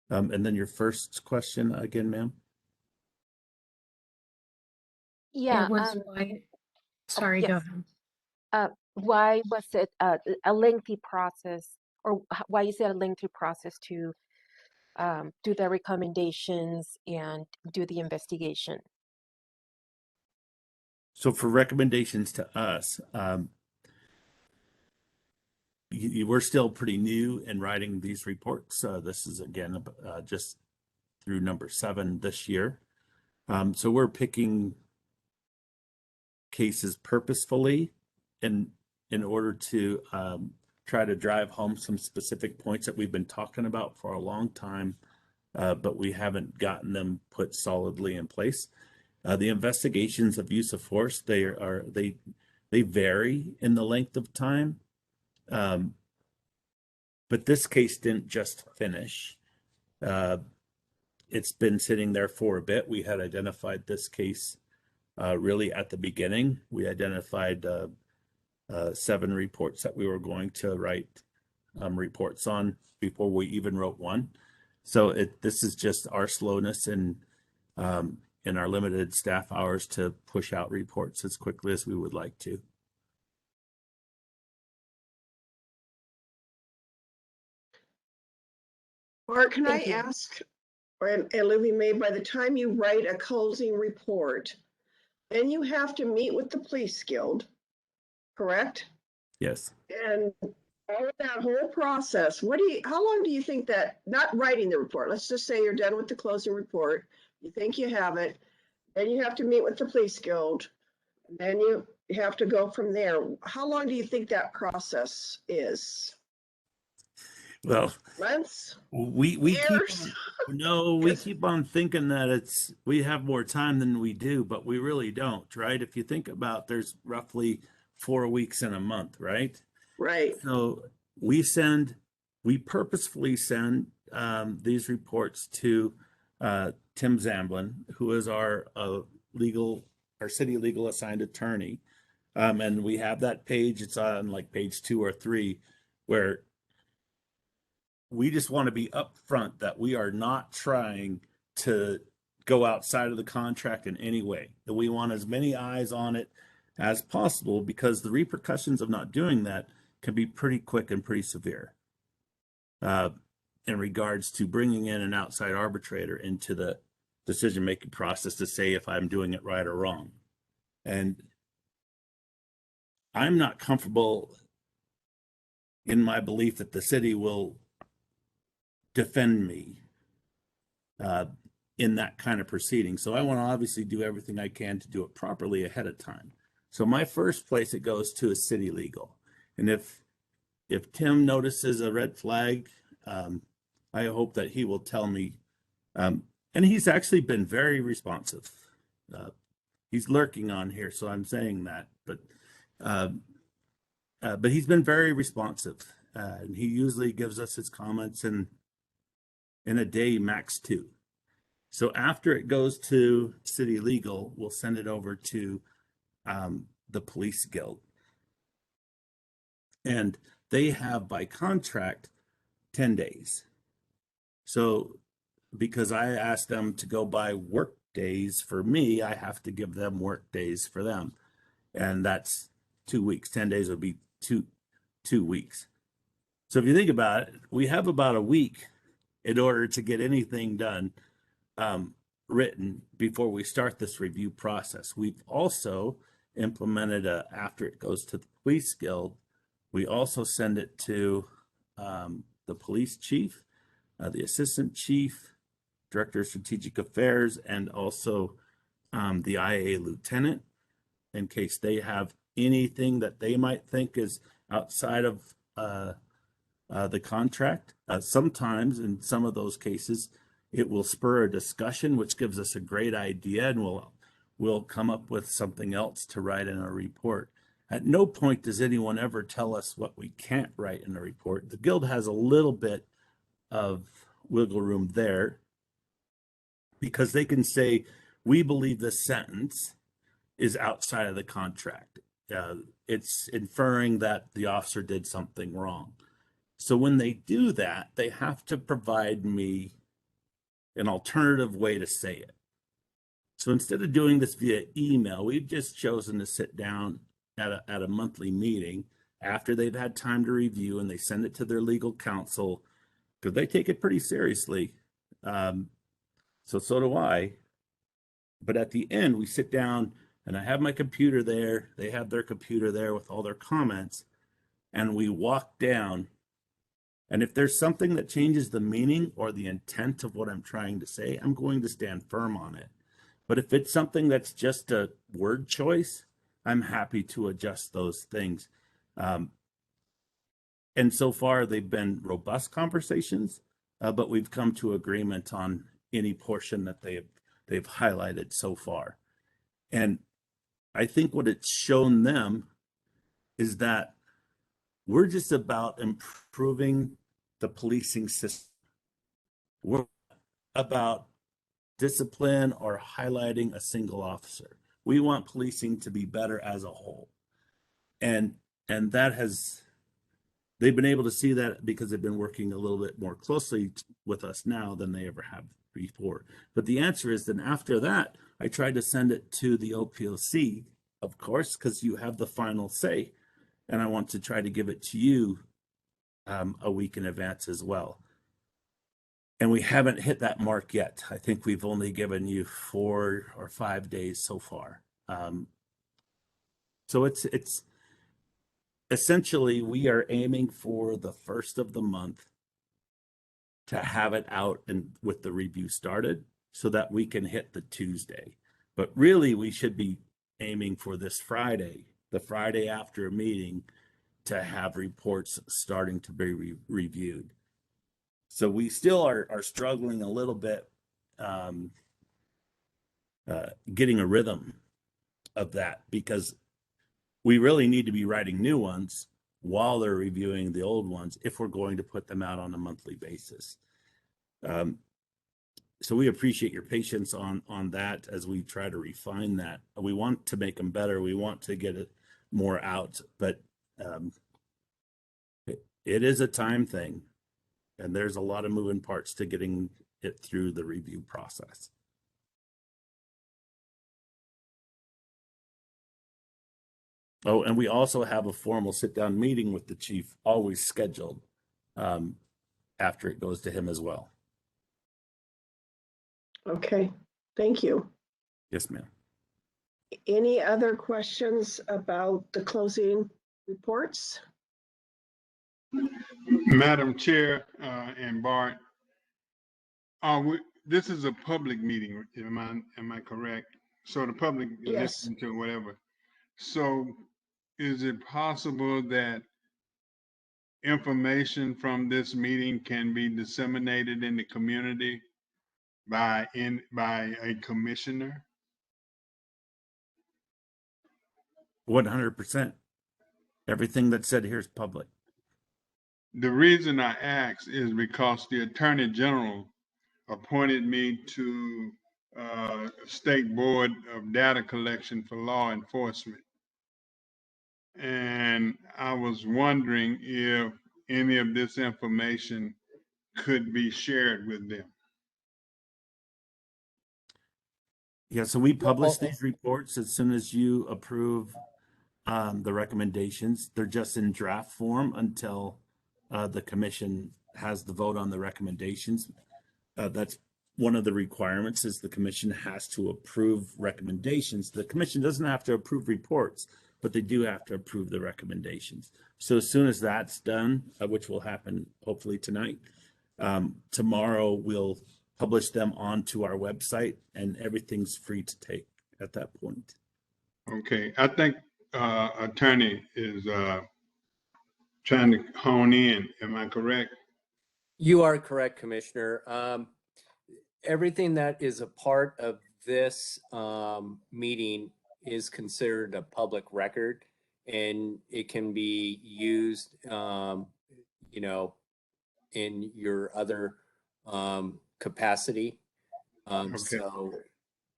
And then your first question again, ma'am? Yeah. It was why, sorry, go yes. ahead. Why was it a lengthy process, or why is it a lengthy process to do the recommendations and do the investigation? So for recommendations to us, we're still pretty new in writing these reports. This is again just through number 7 this year. So we're picking cases purposefully in order to try to drive home some specific points that we've been talking about for a long time, but we haven't gotten them put solidly in place. The investigations of use of force, they vary in the length of time. But this case didn't just finish. It's been sitting there for a bit. We had identified this case really at the beginning. We identified 7 reports that we were going to write reports on before we even wrote one. So this is just our slowness in our limited staff hours to push out reports as quickly as we would like to. Mark, can I Thank you. ask, and Libby May, by the time you write a closing report, then you have to meet with the police guild, correct? Yes. And all of that whole process, how long do you think that, not writing the report, let's just say you're done with the closing report, you think you have it, then you have to meet with the police guild, and then you have to go from there. How long do you think that process is? Well, Months? we Years? keep on thinking that we have more time than we do, but we really don't, right? If you think about, there's roughly 4 weeks in a month, right? Right. So we purposefully send these reports to Tim Zamblin, who is our city legal assigned attorney. And we have that page, it's on like page 2 or 3, where we just want to be upfront that we are not trying to go outside of the contract in any way, that we want as many eyes on it as possible, because the repercussions of not doing that can be pretty quick and pretty severe in regards to bringing in an outside arbitrator into the decision-making process to say if I'm doing it right or wrong. And I'm not comfortable in my belief that the city will defend me in that kind of proceeding. So I want to obviously do everything I can to do it properly ahead of time. So my first place it goes to is city legal. And if Tim notices a red flag, I hope that he will tell me. And he's actually been very responsive. He's lurking on here, so I'm saying that, but he's been very responsive. And he usually gives us his comments in a day, max 2. So after it goes to city legal, we'll send it over to the police guild. And they have by contract 10 days. So because I asked them to go by work days for me, I have to give them work days for them. And that's 2 weeks. 10 days would be two weeks. So if you think about it, we have about a week in order to get anything done written before we start this review process. We've also implemented after it goes to the police guild, we also send it to the police chief, the assistant chief, director of strategic affairs, and also the IA lieutenant, in case they have anything that they might think is outside of the contract. Sometimes in some of those cases, it will spur a discussion, which gives us a great idea, and we'll come up with something else to write in a report. At no point does anyone ever tell us what we can't write in a report. The guild has a little bit of wiggle room there because they can say, we believe this sentence is outside of the contract. It's inferring that the officer did something wrong. So when they do that, they have to provide me an alternative way to say it. So instead of doing this via email, we've just chosen to sit down at a monthly meeting after they've had time to review, and they send it to their legal counsel because they take it pretty seriously. So do I. But at the end, we sit down and I have my computer there. They have their computer there with all their comments, and we walk down. And if there's something that changes the meaning or the intent of what I'm trying to say, I'm going to stand firm on it. But if it's something that's just a word choice, I'm happy to adjust those things. And so far, they've been robust conversations, but we've come to agreement on any portion that they've highlighted so far. And I think what it's shown them is that we're just about improving the policing system. We're about discipline or highlighting a single officer. We want policing to be better as a whole. And that has, they've been able to see that because they've been working a little bit more closely with us now than they ever have before. But the answer is then after that, I tried to send it to the OPOC, of course, because you have the final say. And I want to try to give it to you a week in advance as well. And we haven't hit that mark yet. I think we've only given you 4 or 5 days so far. So it's essentially, we are aiming for the first of the month to have it out and with the review started so that we can hit the Tuesday. But really, we should be aiming for this Friday, the Friday after a meeting, to have reports starting to be reviewed. So we still are struggling a little bit getting a rhythm of that, because we really need to be writing new ones while they're reviewing the old ones if we're going to put them out on a monthly basis. So we appreciate your patience on that as we try to refine that. We want to make them better. We want to get it more out, but it is a time thing, and there's a lot of moving parts to getting it through the review process. Oh, and we also have a formal sit-down meeting with the chief, always scheduled, after it goes to him as well. Okay, thank you. Yes, ma'am. Any other questions about the closing reports? Madam Chair and Bart, this is a public meeting, am I correct? So the public Yes. listen to whatever. So is it possible that information from this meeting can be disseminated in the community by a commissioner? 100%. Everything that's said here is public. The reason I ask is because the Attorney General appointed me to State Board of Data Collection for Law Enforcement. And I was wondering if any of this information could be shared with them. Yeah, so we publish these reports as soon as you approve the recommendations. They're just in draft form until the commission has the vote on the recommendations. That's one of the requirements, is the commission has to approve recommendations. The commission doesn't have to approve reports, but they do have to approve the recommendations. So as soon as that's done, which will happen hopefully tonight, tomorrow we'll publish them onto our website, and everything's free to take at that point. Okay, I think attorney is trying to hone in. Am I correct? You are correct, Commissioner. Everything that is a part of this meeting is considered a public record, and it can be used, you know, in your other capacity. Okay.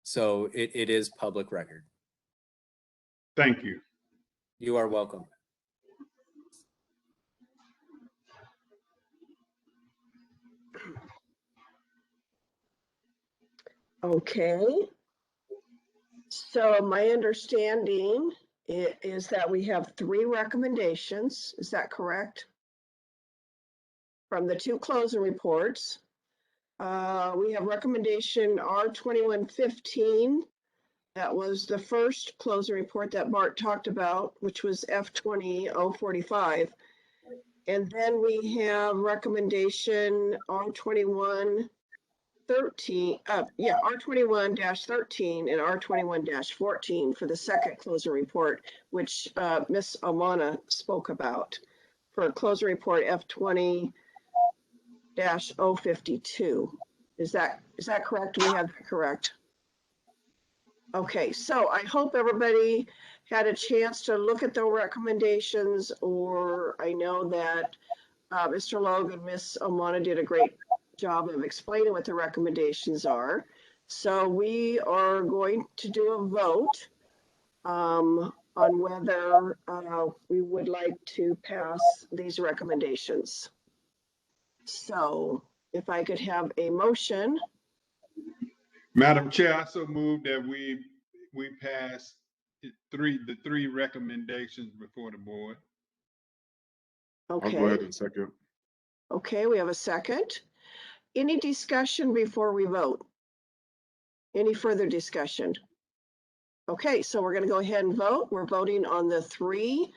So it is public record. Thank you. You are welcome. Okay. So my understanding is that we have 3 recommendations. Is that correct? From the 2 closing reports. We have recommendation R2115. That was the first closing report that Bart talked about, which was F20045. And then we have recommendation R2113, R21-13 and R21-14 for the second closing report, which Ms. Almana spoke about for closing report F20-052. Is that correct? We have that correct. Okay, so I hope everybody had a chance to look at the recommendations, or I know that Mr. Logue and Ms. Almana did a great job of explaining what the recommendations are. So we are going to do a vote on whether we would like to pass these recommendations. So if I could have a motion. Madam Chair, I so move that we pass the 3 recommendations before the board. Okay. I'll go ahead and second. Okay, we have a second. Any discussion before we vote? Any further discussion? Okay, so we're going to go ahead and vote. We're voting on the 3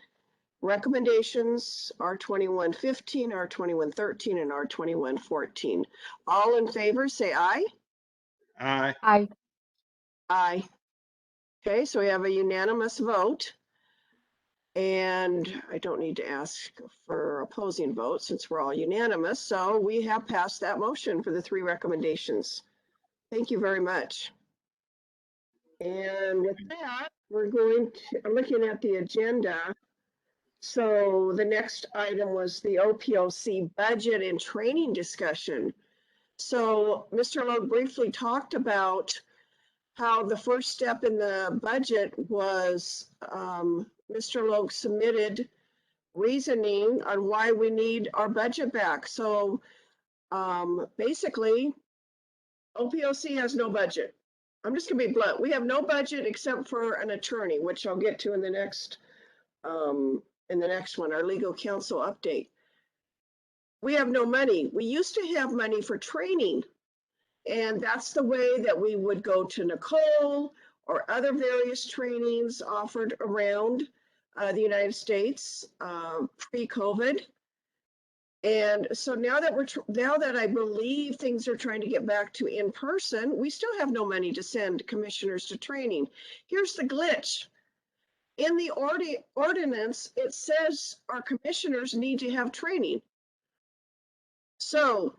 recommendations, R2115, R2113, and R2114. All in favor, say aye. Aye. Aye. Aye. Okay, so we have a unanimous vote. And I don't need to ask for opposing votes since we're all unanimous. So we have passed that motion for the 3 recommendations. Thank you very much. And with that, I'm looking at the agenda. So the next item was the OPOC budget and training discussion. So Mr. Logue briefly talked about how the first step in the budget was Mr. Logue submitted reasoning on why we need our budget back. So basically, OPOC has no budget. I'm just gonna be blunt. We have no budget except for an attorney, which I'll get to in the next one, our legal counsel update. We have no money. We used to have money for training. And that's the way that we would go to Nicole or other various trainings offered around the United States pre-COVID. And so now that I believe things are trying to get back to in person, we still have no money to send commissioners to training. Here's the glitch. In the ordinance, it says our commissioners need to have training. So,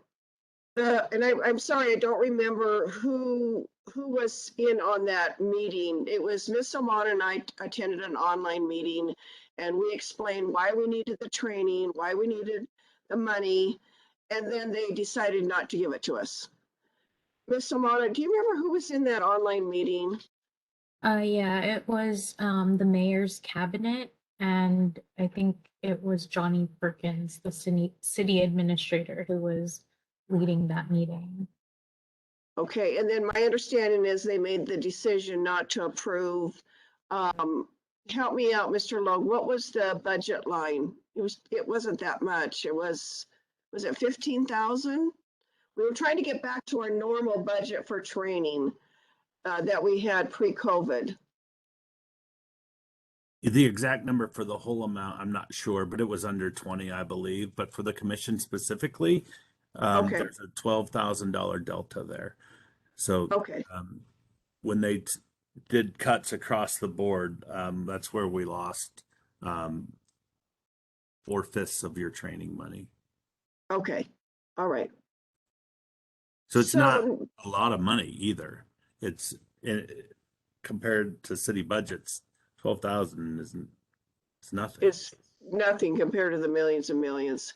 and I'm sorry, I don't remember who was in on that meeting. It was Ms. Almana and I attended an online meeting, and we explained why we needed the training, why we needed the money, and then they decided not to give it to us. Ms. Almana, do you remember who was in that online meeting? Yeah, it was the mayor's cabinet, and I think it was Johnny Perkins, the city administrator, who was leading that meeting. Okay, and then my understanding is they made the decision not to approve help me out, Mr. Logue. What was the budget line? It wasn't that much. Was it 15,000? We were trying to get back to our normal budget for training that we had pre-COVID. The exact number for the whole amount, I'm not sure, but it was under 20, I believe. But for the commission specifically, Okay. there's a $12,000 delta there. So Okay, when they did cuts across the board, that's where we lost 4/5 of your training money. okay, all right. So it's not So- a lot of money either. It's compared to city budgets, 12,000 it's nothing. It's nothing compared to the millions and millions.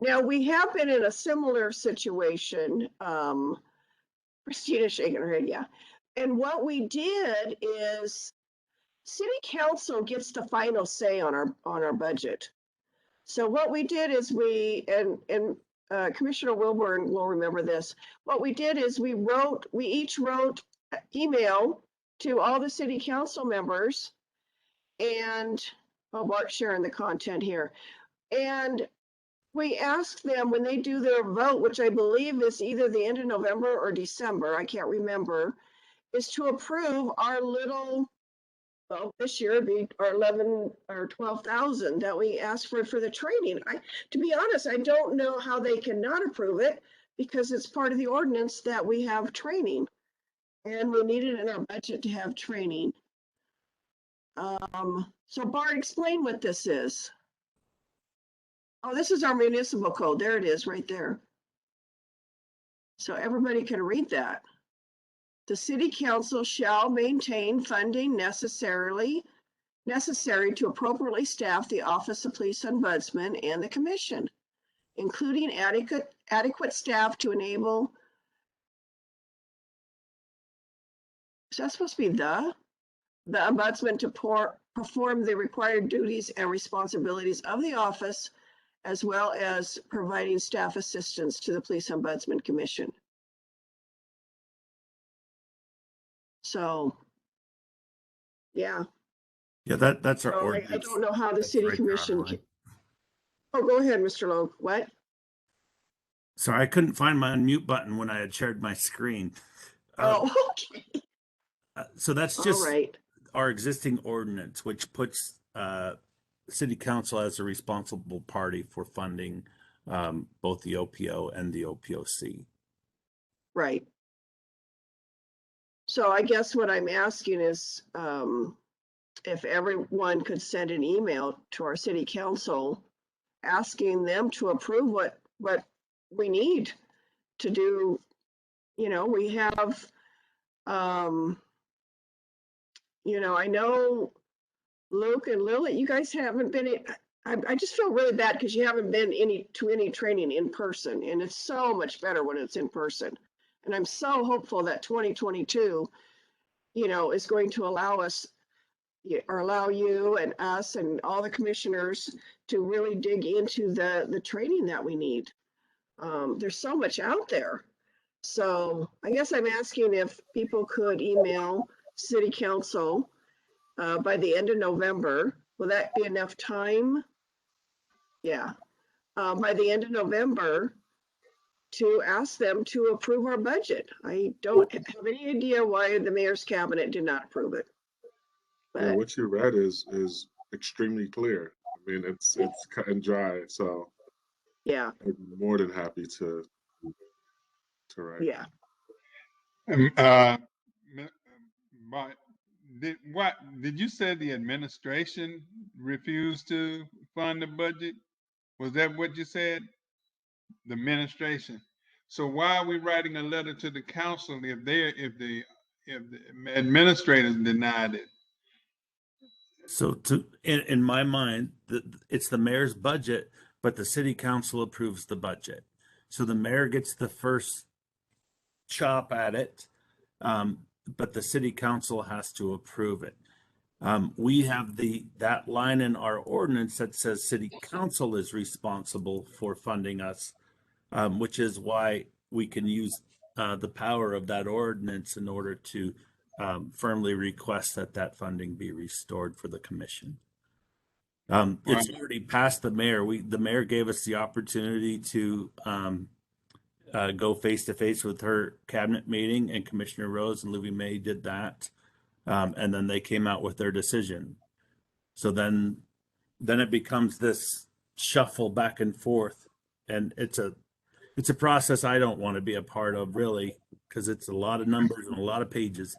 Now, we have been in a similar situation. Christina's shaking her head, yeah. And what we did is city council gets the final say on our budget. So what we did is Commissioner Wilburn will remember this. What we did is we each wrote email to all the city council members, and Mark's sharing the content here. And we asked them when they do their vote, which I believe is either the end of November or December, I can't remember, is to approve our little, well, this year it'd be our 11 or 12,000 that we asked for the training. To be honest, I don't know how they cannot approve it because it's part of the ordinance that we have training. And we need it in our budget to have training. So Bart, explain what this is. Oh, this is our municipal code. There it is, right there. So everybody can read that. The city council shall maintain funding necessary to appropriately staff the Office of Police Ombudsman and the Commission, including adequate staff to enable. Is that supposed to be the ombudsman to perform the required duties and responsibilities of the office, as well as providing staff assistance to the Police Ombudsman Commission. So, yeah. Yeah, that's our So ordinance. I don't know how the That's city right there commission. online. Oh, go ahead, Mr. Logue. What? Sorry, I couldn't find my unmute button when I had shared my screen. Oh, okay. So that's All just right. our existing ordinance, which puts city council as a responsible party for funding both the OPO and the OPOC. Right. So I guess what I'm asking is if everyone could send an email to our city council asking them to approve what we need to do. You know, we have, you know, I know Luke and Lilith, you guys haven't been, I just feel really bad because you haven't been to any training in person, and it's so much better when it's in person. And I'm so hopeful that 2022, you know, is going to allow us or allow you and us and all the commissioners to really dig into the training that we need. There's so much out there. So I guess I'm asking if people could email city council by the end of November. Will that be enough time? Yeah. By the end of November to ask them to approve our budget. I don't have any idea why the mayor's cabinet did not approve it. Yeah, But what you read is extremely clear. I mean, it's cut and dry. So yeah, I'm more than happy to write. yeah. But did you say the administration refused to fund the budget? Was that what you said? The administration. So why are we writing a letter to the council if the administrators denied it? So in my mind, it's the mayor's budget, but the city council approves the budget. So the mayor gets the first chop at it, but the city council has to approve it. We have that line in our ordinance that says city council is responsible for funding us, which is why we can use the power of that ordinance in order to firmly request that that funding be restored for the commission. It's already passed the mayor. The mayor gave us the opportunity to go face to face with her cabinet meeting, and Commissioner Rose and Louis May did that. And then they came out with their decision. So then it becomes this shuffle back and forth, and it's a process I don't want to be a part of, really, because it's a lot of numbers and a lot of pages.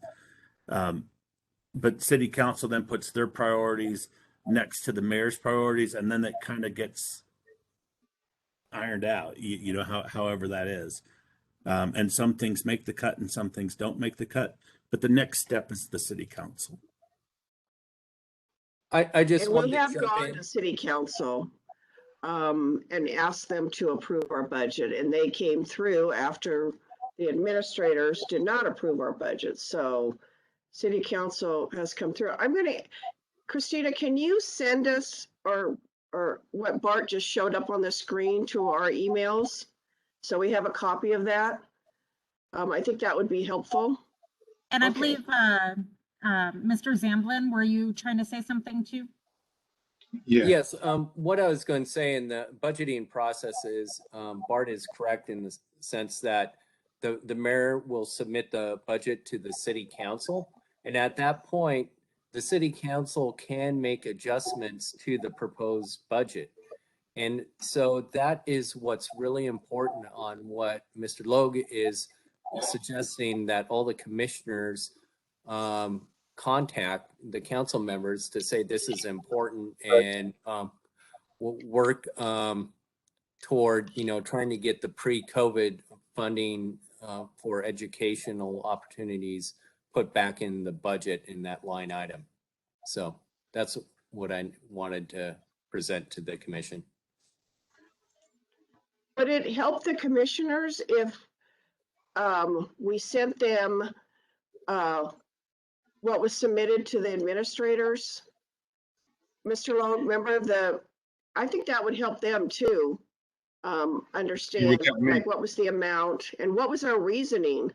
But city council then puts their priorities next to the mayor's priorities, and then it kind of gets ironed out, you know, however that is. And some things make the cut and some things don't make the cut. But the next step is the city council. I just And want we to have jump gone in. to city council and asked them to approve our budget, and they came through after the administrators did not approve our budget. So city council has come through. Christina, can you send us or what Bart just showed up on the screen to our emails? So we have a copy of that. I think that would be helpful. And I Okay. believe, Mr. Zamblin, were you trying to say something too? Yeah. Yes, what I was going to say in the budgeting process is, Bart is correct in the sense that the mayor will submit the budget to the city council. And at that point, the city council can make adjustments to the proposed budget. And so that is what's really important on what Mr. Logue is suggesting, that all the commissioners contact the council members to say this is important, and we'll work toward, you know, trying to get the pre-COVID funding for educational opportunities put back in the budget in that line item. So that's what I wanted to present to the commission. Would it help the commissioners if we sent them what was submitted to the administrators? Mr. Lowe, remember I think that would help them too. Understand help me. like what was the amount and what was our reasoning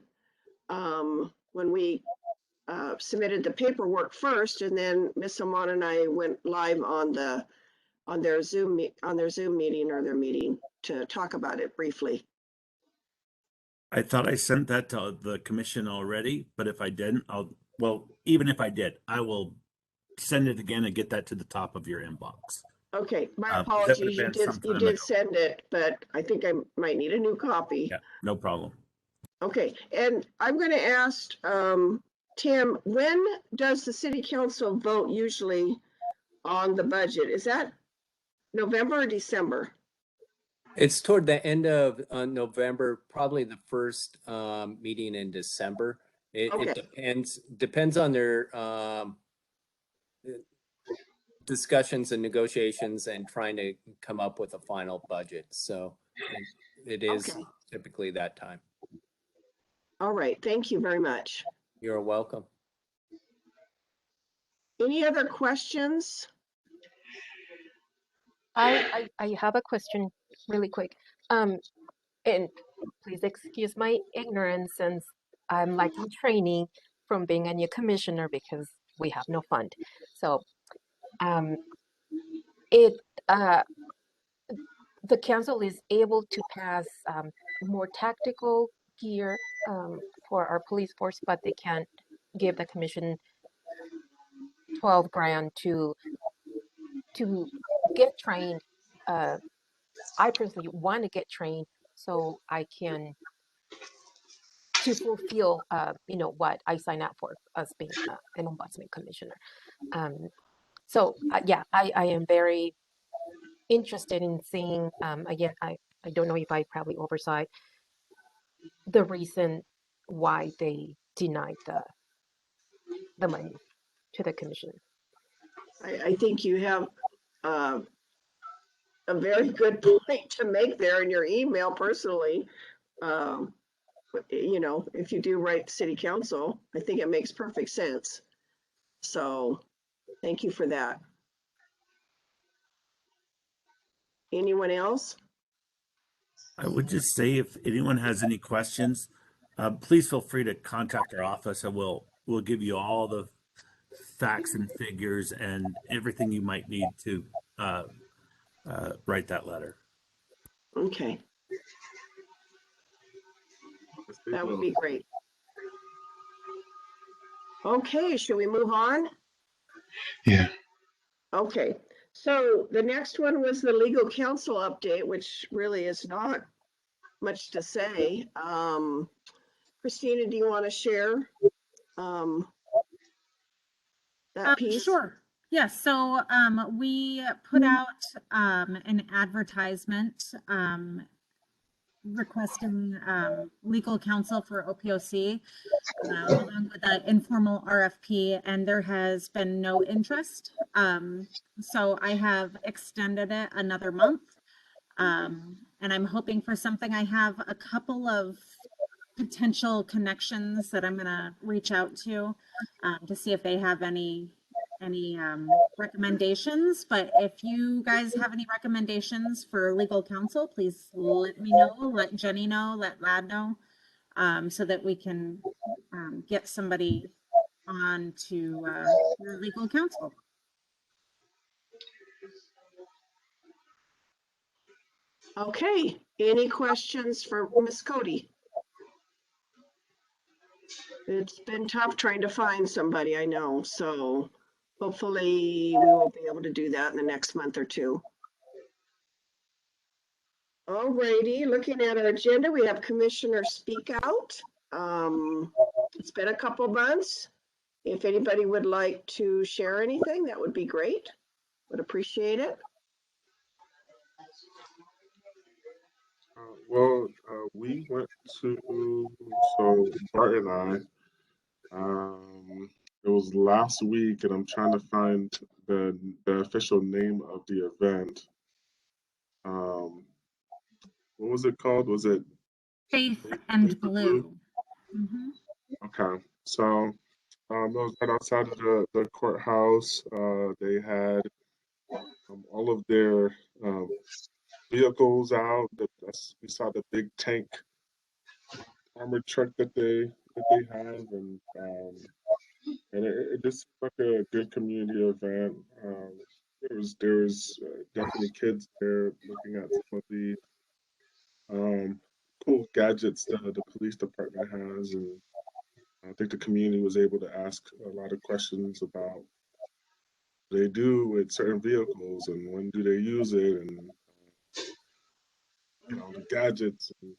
when we submitted the paperwork first, and then Ms. Amon and I went live on their Zoom meeting or their meeting to talk about it briefly. I thought I sent that to the commission already, but if I didn't, even if I did, I will send it again and get that to the top of your inbox. Okay, my That would've apologies. You been did, some you time did ago. send it, but I think I might need a new copy. Yeah, no problem. Okay, and I'm going to ask Tim, when does the city council vote usually on the budget? Is that November or December? It's toward the end of November, probably the first meeting in December. Okay. It depends on their discussions and negotiations and trying to come up with a final budget. So it is Okay. typically that time. All right, thank you very much. You're welcome. Any other questions? I have a question really quick. And please excuse my ignorance since I'm like in training from being a new commissioner because we have no fund. So the council is able to pass more tactical gear for our police force, but they can't give the commission 12 grand to get trained. I personally want to get trained so I can to fulfill what I sign up for as being an ombudsman commissioner. So yeah, I am very interested in seeing again, I don't know if I probably oversight the reason why they denied the money to the commission. I think you have a very good point to make there in your email personally. You know, if you do write city council, I think it makes perfect sense. So thank you for that. Anyone else? I would just say if anyone has any questions, please feel free to contact our office and we'll We'll give you all the facts and figures and everything you might need to write that letter. Okay, Yes, they that would will. be great. Okay, should we move on? Yeah. Okay, so the next one was the legal counsel update, which really is not much to say. Christina, do you want to share that piece? Sure. Yes. So we put out an advertisement requesting legal counsel for OPOC along with an informal RFP, and there has been no interest. So I have extended it another month, and I'm hoping for something. I have a couple of potential connections that I'm going to reach out to see if they have any recommendations. But if you guys have any recommendations for legal counsel, please let me know, let Jenny know, let Lad know, so that we can get somebody on to your legal counsel. Okay, any questions for Miss Cody? It's been tough trying to find somebody, I know, so hopefully we will be able to do that in the next month or two. Alrighty, looking at our agenda, we have Commissioner Speak Out. It's been a couple months. If anybody would like to share anything, that would be great. Would appreciate it. We went to, so Bart and I, it was last week, and I'm trying to find the official name of the event. What was it called? Was it Faith Faith and Blue? Blue. Mm-hmm. Okay, so it was right outside of the courthouse. They had all of their vehicles out. We saw the big tank armored truck that they have, and it just seemed like a good community event. There was definitely kids there looking at some of the cool gadgets that the police department has, and I think the community was able to ask a lot of questions about what they do with certain vehicles and when do they use it, and the gadgets. And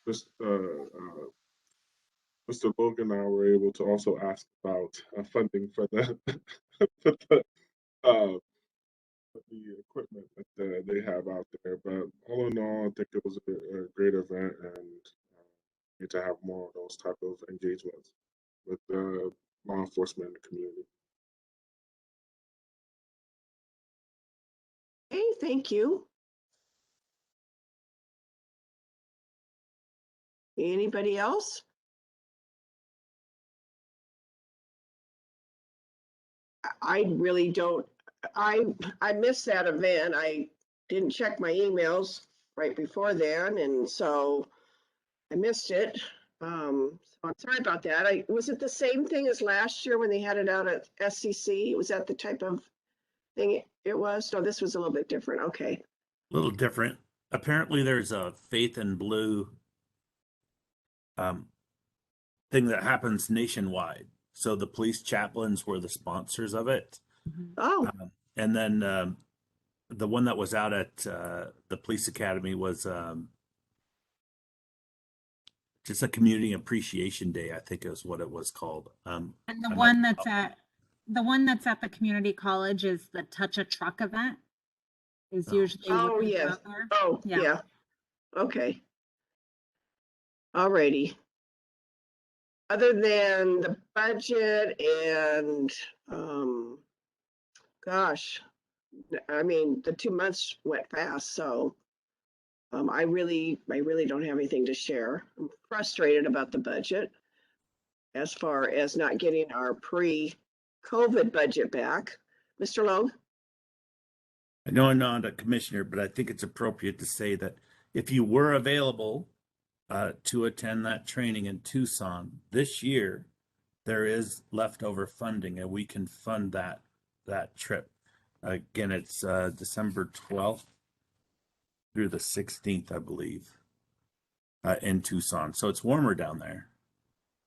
just Mr. Logan and I were able to also ask about funding for the for the equipment that they have out there. But all in all, I think it was a great event, and need to have more of those type of engagements with law enforcement in the community. Hey, thank you. Anybody else? I really don't, I missed that event. I didn't check my emails right before then, and so I missed it. So I'm sorry about that. Was it the same thing as last year when they had it out at SCC? Was that the type of thing it was? No, this was a little bit different. Okay. A little different. Apparently, there's a Faith and Blue thing that happens nationwide. So the police chaplains were the sponsors of it. Oh, And then the one that was out at the police academy was just a community appreciation day, I think is what it was called. And I the might one be that's off. at the community college is the Touch a Truck event. Is Oh. usually what oh, they do yes. out there. Oh, Yeah. yeah. Okay. Alrighty. Other than the budget and, gosh, I mean, the 2 months went fast, so I really don't have anything to share. I'm frustrated about the budget as far as not getting our pre-COVID budget back. Mr. Logue? I know I'm not a commissioner, but I think it's appropriate to say that if you were available to attend that training in Tucson. This year, there is leftover funding and we can fund that trip. Again, it's December 12th through the 16th, I believe, in Tucson. So it's warmer down there,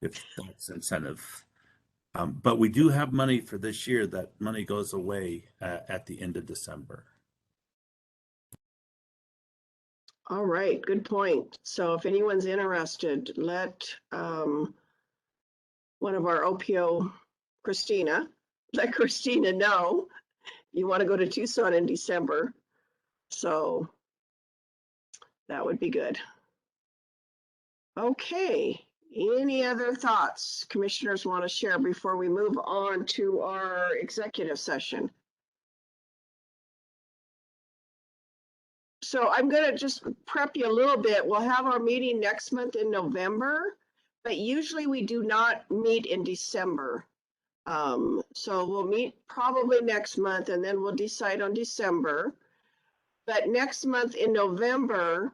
if that's incentive. But we do have money for this year. That money goes away at the end of December. All right, good point. So if anyone's interested, let one of our OPO, let Christina know you want to go to Tucson in December. So that would be good. Okay, any other thoughts commissioners want to share before we move on to our executive session? So I'm going to just prep you a little bit. We'll have our meeting next month in November, but usually we do not meet in December. So we'll meet probably next month and then we'll decide on December. But next month in November,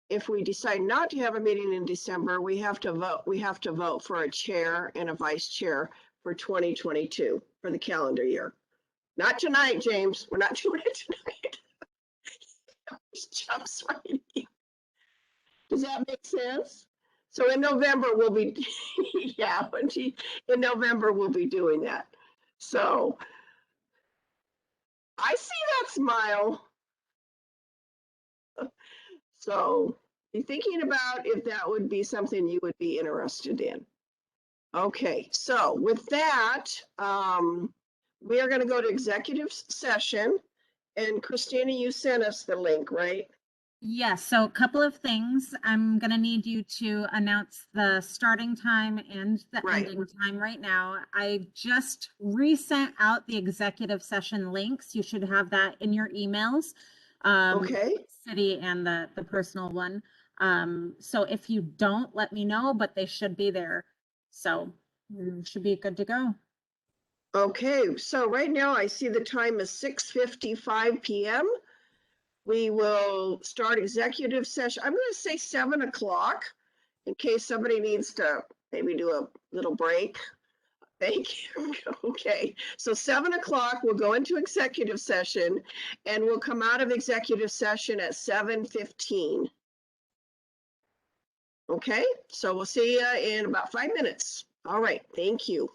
if we decide not to have a meeting in December, we have to vote. We have to vote for a chair and a vice chair for 2022 for the calendar year. Not tonight, James. We're not doing it tonight. Just jumps right in. Does that make sense? So in November we'll be, yeah, in November we'll be doing that. So I see that smile. So be thinking about if that would be something you would be interested in. Okay, so with that, we are going to go to executive session. And Christina, you sent us the link, right? Yes, so a couple of things. I'm going to need you to announce the starting time and the Right. ending time right now. I just resent out the executive session links. You should have that in your emails. Okay. City and the personal one. So if you don't, let me know, but they should be there. So should be good to go. Okay, so right now I see the time is 6:55 p.m. We will start executive session. I'm going to say 7 o'clock in case somebody needs to maybe do a little break. Thank you. Okay, so 7 o'clock, we'll go into executive session and we'll come out of executive session at 7:15. Okay, so we'll see you in about 5 minutes. All right, thank you.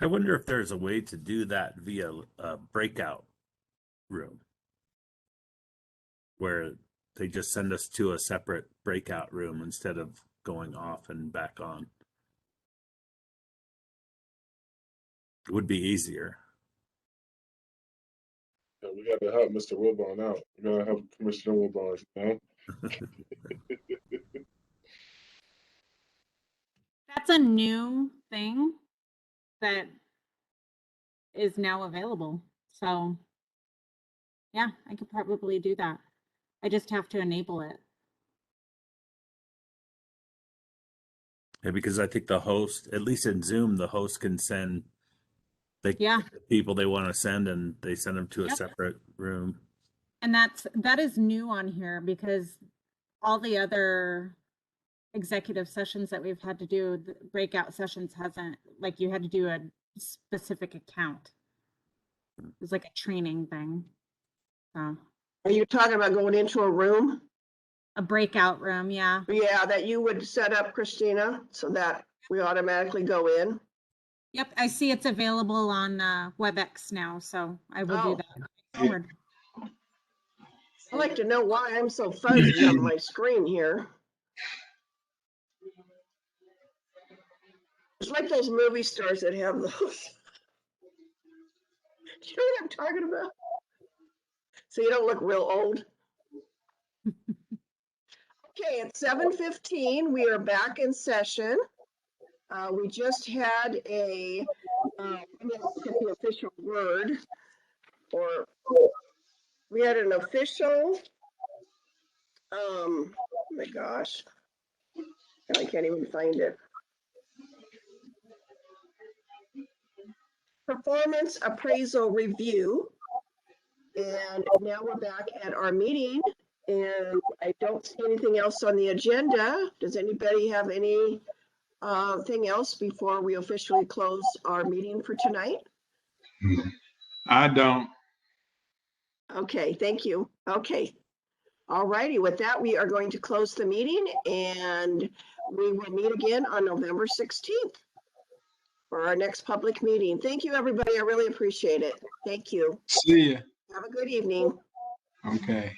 I wonder if there's a way to do that via a breakout room where they just send us to a separate breakout room instead of going off and back on. It would be easier. Yeah, we got to help Mr. Wilbon out. We got to help Commissioner Wilbon, you know? That's a new thing that is now available. So yeah, I could probably do that. I just have to enable it. Yeah, because I think the host, at least in Zoom, the host can send Yeah. people they want to send, and they send them to a Yep. separate room. And that is new on here because all the other executive sessions that we've had to do, the breakout sessions hasn't, like you had to do a specific account. It's like a training thing. So Are you talking about going into a room? a breakout room, yeah. Yeah, that you would set up, Christina, so that we automatically go in. Yep, I see it's available on WebEx now, so I will do Oh. that. Forward. I'd like to know why I'm so fuzzy on my screen here. It's like those movie stars that have those. Do you know what I'm talking about? So you don't look real old. Okay, it's 7:15. We are back in session. We just had a, let me look at the official word, or we had an official, oh my gosh, I can't even find it. Performance appraisal review. And now we're back at our meeting, and I don't see anything else on the agenda. Does anybody have any thing else before we officially close our meeting for tonight? I don't. Okay, thank you. Okay. All righty, with that, we are going to close the meeting, and we will meet again on November 16th for our next public meeting. Thank you, everybody. I really appreciate it. Thank you. See ya. Have a good evening. Okay.